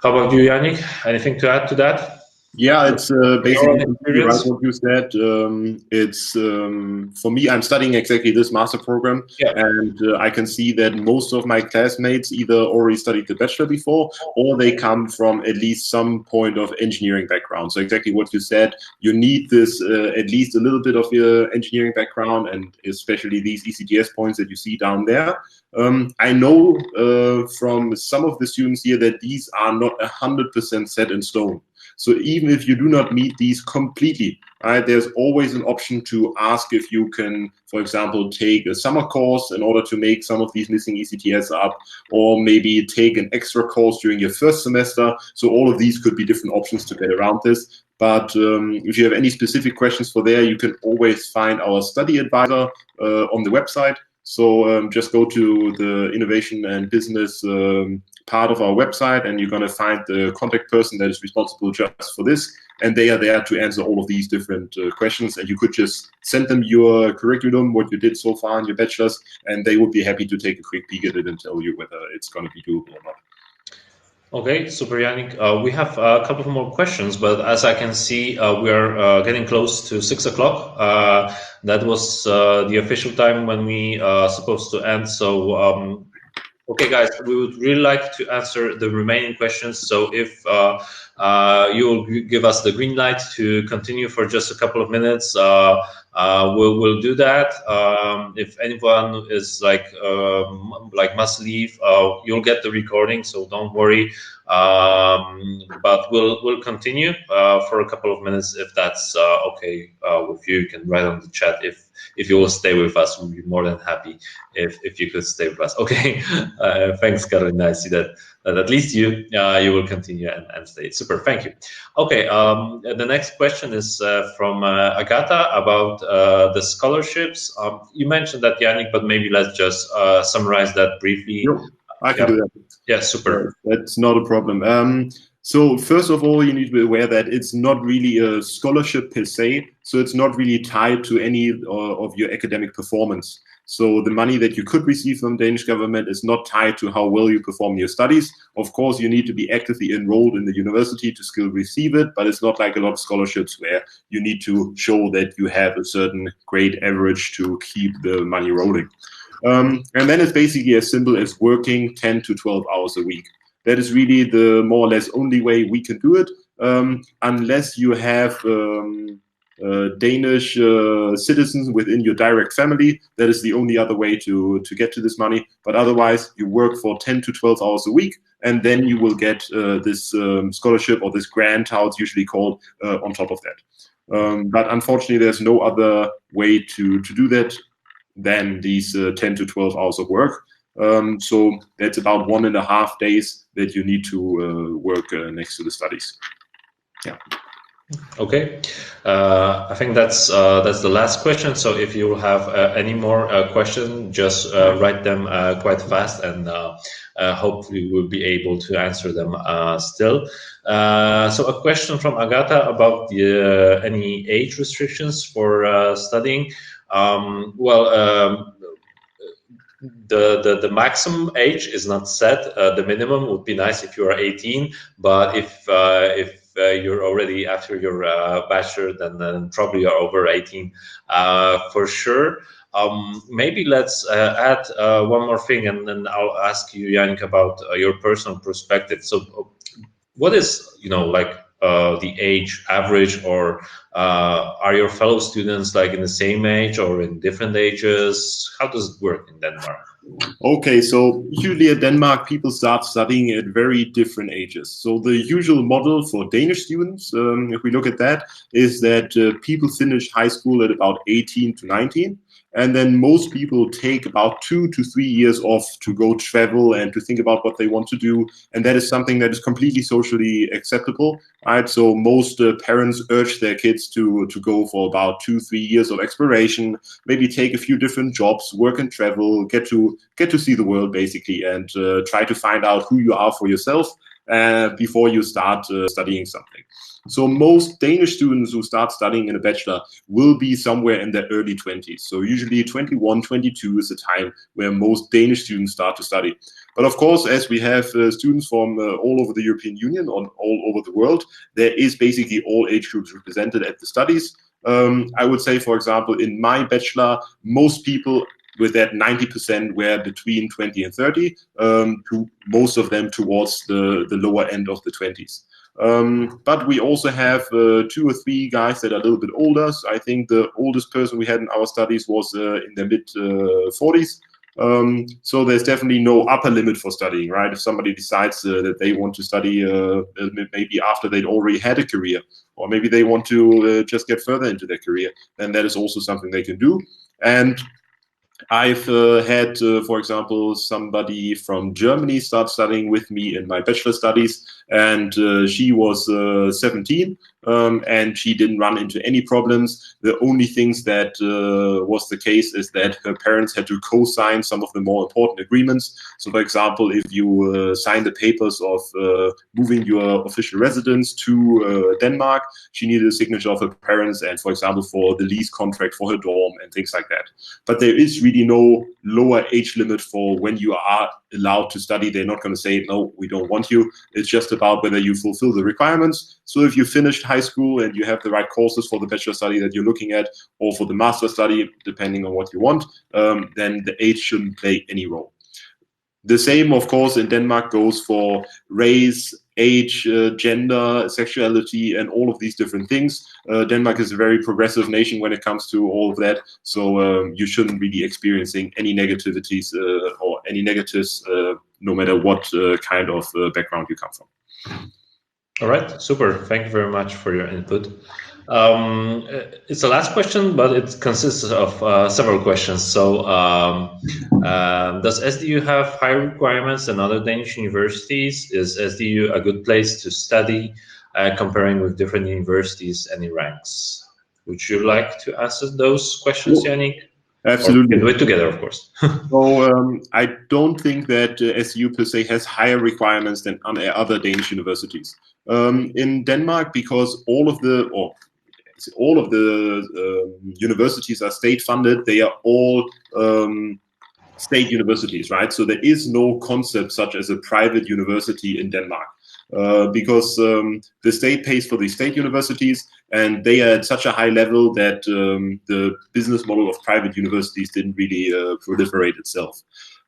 How about you, Yannick? Anything to add to that? Yeah, it's basically right what you said. It's for me, I'm studying exactly this master program, and I can see that most of my classmates either already studied the bachelor before, or they come from at least some point of engineering background. So exactly what you said, you need this at least a little bit of your engineering background, and especially these ECTS points that you see down there. I know from some of the students here that these are not 100% set in stone. So even if you do not meet these completely, right, there's always an option to ask if you can, for example, take a summer course in order to make some of these missing ECTS up, or maybe take an extra course during your first semester. So all of these could be different options to get around this. But if you have any specific questions for there, you can always find our study advisor on the website. So just go to the innovation and business part of our website, and you're going to find the contact person that is responsible just for this, and they are there to answer all of these different questions. And you could just send them your curriculum, what you did so far in your bachelor's, and they would be happy to take a quick peek at it and tell you whether it's going to be doable or not. Okay, super, Yannick. We have a couple more questions, but as I can see, we are getting close to 6 o'clock. That was the official time when we supposed to end. So, okay, guys, we would really like to answer the remaining questions. So if you will give us the green light to continue for just a couple of minutes, we'll do that. If anyone is like must leave, you'll get the recording, so don't worry. But we'll continue for a couple of minutes if that's okay with you. You can write on the chat if you will stay with us. We'll be more than happy if you could stay with us. Okay, thanks, Karolina. I see that at least you will continue and stay. Super, thank you. Okay, the next question is from Agata about the scholarships. You mentioned that, Yannick, but maybe let's just summarize that briefly. Sure. I can do that. Yeah, super. That's not a problem. So first of all, you need to be aware that it's not really a scholarship per se. So it's not really tied to any of your academic performance. So the money that you could receive from the Danish government is not tied to how well you perform your studies. Of course, you need to be actively enrolled in the university to still receive it, but it's not like a lot of scholarships where you need to show that you have a certain grade average to keep the money rolling. And then it's basically as simple as working 10 to 12 hours a week. That is really the more or less only way we can do it, unless you have Danish citizens within your direct family. That is the only other way to get to this money. But otherwise, you work for 10 to 12 hours a week, and then you will get this scholarship, or this grant, how it's usually called, on top of that. But unfortunately, there's no other way to do that than these 10 to 12 hours of work. So that's about 1.5 days that you need to work next to the studies. Yeah. Okay, I think that's the last question. So if you have any more questions, just write them quite fast, and hopefully we'll be able to answer them still. So a question from Agata about any age restrictions for studying. The maximum age is not set. The minimum would be nice if you are 18, but if you're already after your bachelor, then probably you're over 18 for sure. Maybe let's add one more thing, and then I'll ask you, Yannick, about your personal perspective. So what is, the age average, or are your fellow students like in the same age or in different ages? How does it work in Denmark? Okay, so usually in Denmark, people start studying at very different ages. So the usual model for Danish students, if we look at that, is that people finish high school at about 18 to 19. And then most people take about 2 to 3 years off to go travel and to think about what they want to do. And that is something that is completely socially acceptable, right? So most parents urge their kids to go for about 2-3 years of exploration, maybe take a few different jobs, work and travel, get to see the world basically, and try to find out who you are for yourself before you start studying something. So most Danish students who start studying in a bachelor will be somewhere in their early 20s. So usually 21, 22 is the time where most Danish students start to study. But of course, as we have students from all over the European Union, on all over the world, there is basically all age groups represented at the studies. I would say, for example, in my bachelor, most people with that 90% were between 20 and 30, to most of them towards the lower end of the 20s. But we also have 2 or 3 guys that are a little bit older. So I think the oldest person we had in our studies was in their mid 40s. So there's definitely no upper limit for studying, right? If somebody decides that they want to study maybe after they'd already had a career, or maybe they want to just get further into their career, then that is also something they can do. And I've had, for example, somebody from Germany start studying with me in my bachelor studies, and she was 17, and she didn't run into any problems. The only things that was the case is that her parents had to co-sign some of the more important agreements. So, for example, if you sign the papers of moving your official residence to Denmark, she needed a signature of her parents, and, for example, for the lease contract for her dorm and things like that. But there is really no lower age limit for when you are allowed to study. They're not going to say, no, we don't want you. It's just about whether you fulfill the requirements. So if you finished high school and you have the right courses for the bachelor study that you're looking at, or for the master study, depending on what you want, then the age shouldn't play any role. The same, of course, in Denmark goes for race, age, gender, sexuality, and all of these different things. Denmark is a very progressive nation when it comes to all of that, so you shouldn't be experiencing any negativities or any negatives, no matter what kind of background you come from. All right, super. Thank you very much for your input. It's the last question, but it consists of several questions. So, does SDU have higher requirements than other Danish universities? Is SDU a good place to study, comparing with different universities? Any ranks? Would you like to answer those questions, Yannick? Absolutely. Or we can do it together, of course. So I don't think that SDU per se has higher requirements than other Danish universities. In Denmark, because all of the universities are state funded, they are all state universities, right? So there is no concept such as a private university in Denmark. Because the state pays for the state universities, and they are at such a high level that the business model of private universities didn't really proliferate itself.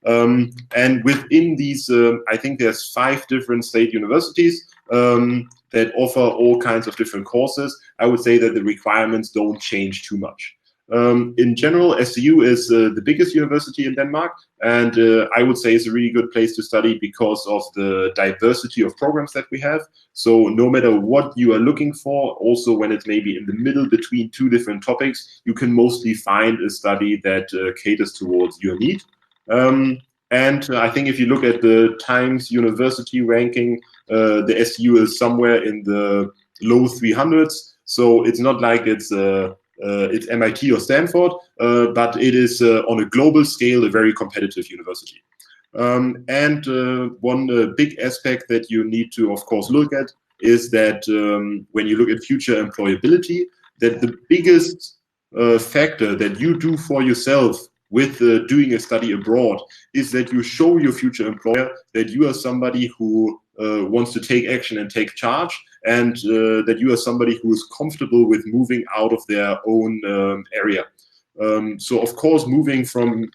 And within these, I think there's 5 different state universities that offer all kinds of different courses. I would say that the requirements don't change too much. In general, SDU is the biggest university in Denmark, and I would say it's a really good place to study because of the diversity of programs that we have. So no matter what you are looking for, also when it's maybe in the middle between 2 different topics, you can mostly find a study that caters towards your need. And I think if you look at the Times University ranking, the SDU is somewhere in the low 300s. So it's not like it's MIT or Stanford, but it is on a global scale a very competitive university. And one big aspect that you need to, of course, look at is that when you look at future employability, that the biggest factor that you do for yourself with doing a study abroad is that you show your future employer that you are somebody who wants to take action and take charge, and that you are somebody who is comfortable with moving out of their own area. So of course, moving from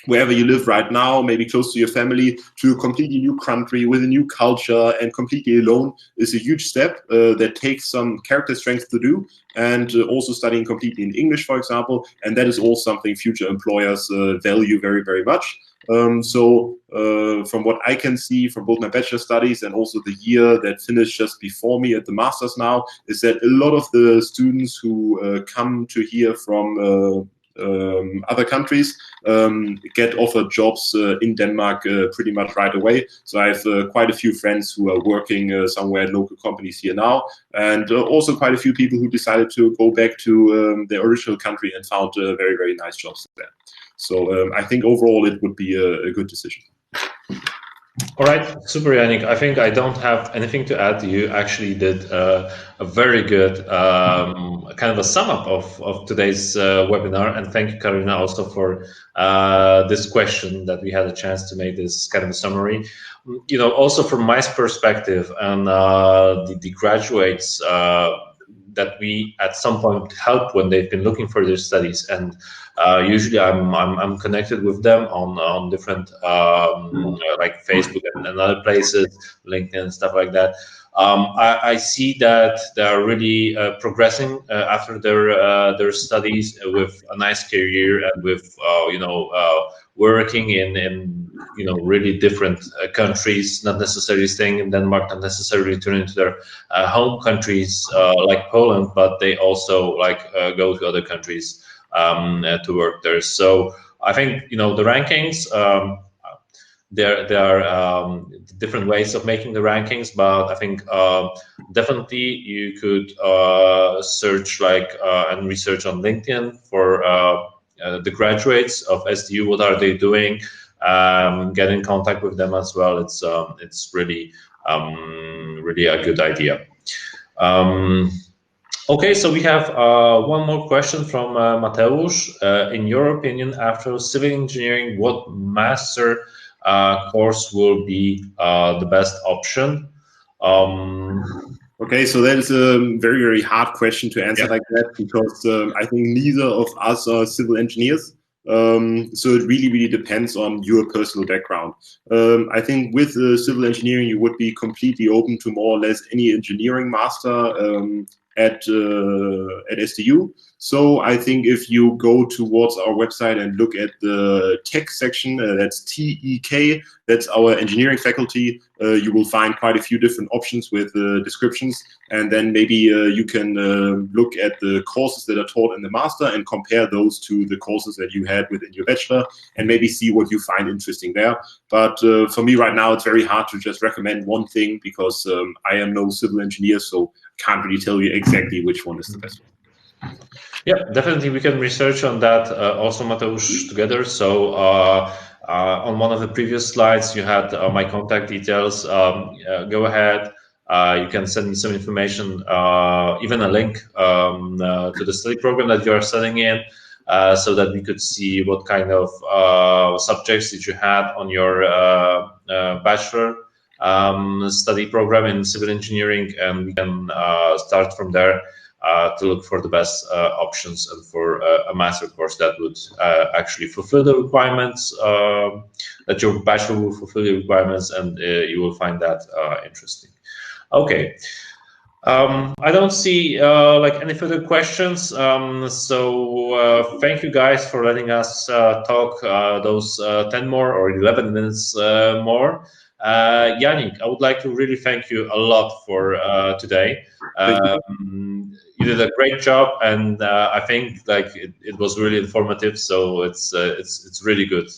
wherever you live right now, maybe close to your family, to a completely new country with a new culture and completely alone is a huge step that takes some character strength to do, and also studying completely in English, for example, and that is all something future employers value very, very much. So from what I can see from both my bachelor studies and also the year that finished just before me at the master's now, is that a lot of the students who come to here from other countries get offered jobs in Denmark pretty much right away. So I have quite a few friends who are working somewhere at local companies here now, and also quite a few people who decided to go back to their original country and found very, very nice jobs there. So I think overall it would be a good decision. All right, super, Yannick. I think I don't have anything to add. You actually did a very good kind of a sum up of today's webinar. And thank you, Karina, also for this question that we had a chance to make this kind of a summary. You know, also from my perspective and the graduates that we at some point help when they've been looking for their studies, and usually I'm connected with them on different like Facebook and other places, LinkedIn, stuff like that. I see that they are really progressing after their studies with a nice career and with working in really different countries, not necessarily staying in Denmark, not necessarily returning to their home countries like Poland, but they also go to other countries to work there. So I think the rankings. There are different ways of making the rankings, but I think definitely you could search and research on LinkedIn for the graduates of SDU. What are they doing? Get in contact with them as well. It's really a good idea. Okay, so we have one more question from Mateusz. In your opinion, after civil engineering, what master course will be the best option? Okay, so that is a very, very hard question to answer like that, because I think neither of us are civil engineers. So it really, really depends on your personal background. I think with civil engineering, you would be completely open to more or less any engineering master at SDU. So I think if you go towards our website and look at the tech section, that's TEK, that's our engineering faculty, you will find quite a few different options with descriptions. And then maybe you can look at the courses that are taught in the master and compare those to the courses that you had within your bachelor, and maybe see what you find interesting there. But for me right now, it's very hard to just recommend one thing, because I am no civil engineer, so I can't really tell you exactly which one is the best one. Yeah, definitely we can research on that also, Mateusz, together. So on one of the previous slides, you had my contact details. Go ahead. You can send me some information, even a link to the study program that you are studying in, so that we could see what kind of subjects that you had on your bachelor study program in civil engineering, and we can start from there to look for the best options and for a master course that would actually fulfill the requirements, that your bachelor will fulfill the requirements, and you will find that interesting. Okay. I don't see any further questions. So thank you guys for letting us talk those 10 more or 11 minutes more. Yannick, I would like to really thank you a lot for today. You did a great job, and I think it was really informative. So it's really good.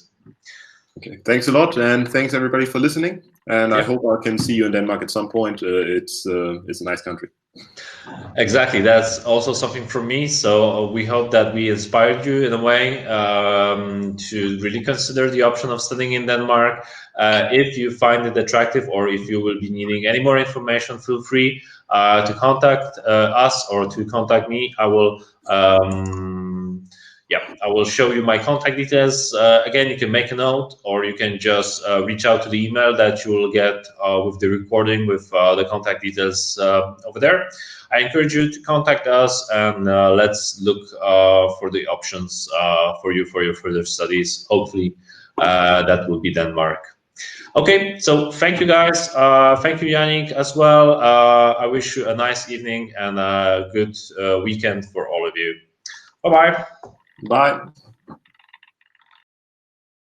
Okay, thanks a lot, and thanks everybody for listening. And I hope I can see you in Denmark at some point. It's a nice country. Exactly, that's also something for me. So we hope that we inspired you in a way to really consider the option of studying in Denmark. If you find it attractive, or if you will be needing any more information, feel free to contact us or to contact me. I will show you my contact details. Again, you can make a note, or you can just reach out to the email that you will get with the recording with the contact details over there. I encourage you to contact us, and let's look for the options for you for your further studies. Hopefully that will be Denmark. Okay, so thank you guys. Thank you, Yannick, as well. I wish you a nice evening and a good weekend for all of you. Bye-bye. Bye.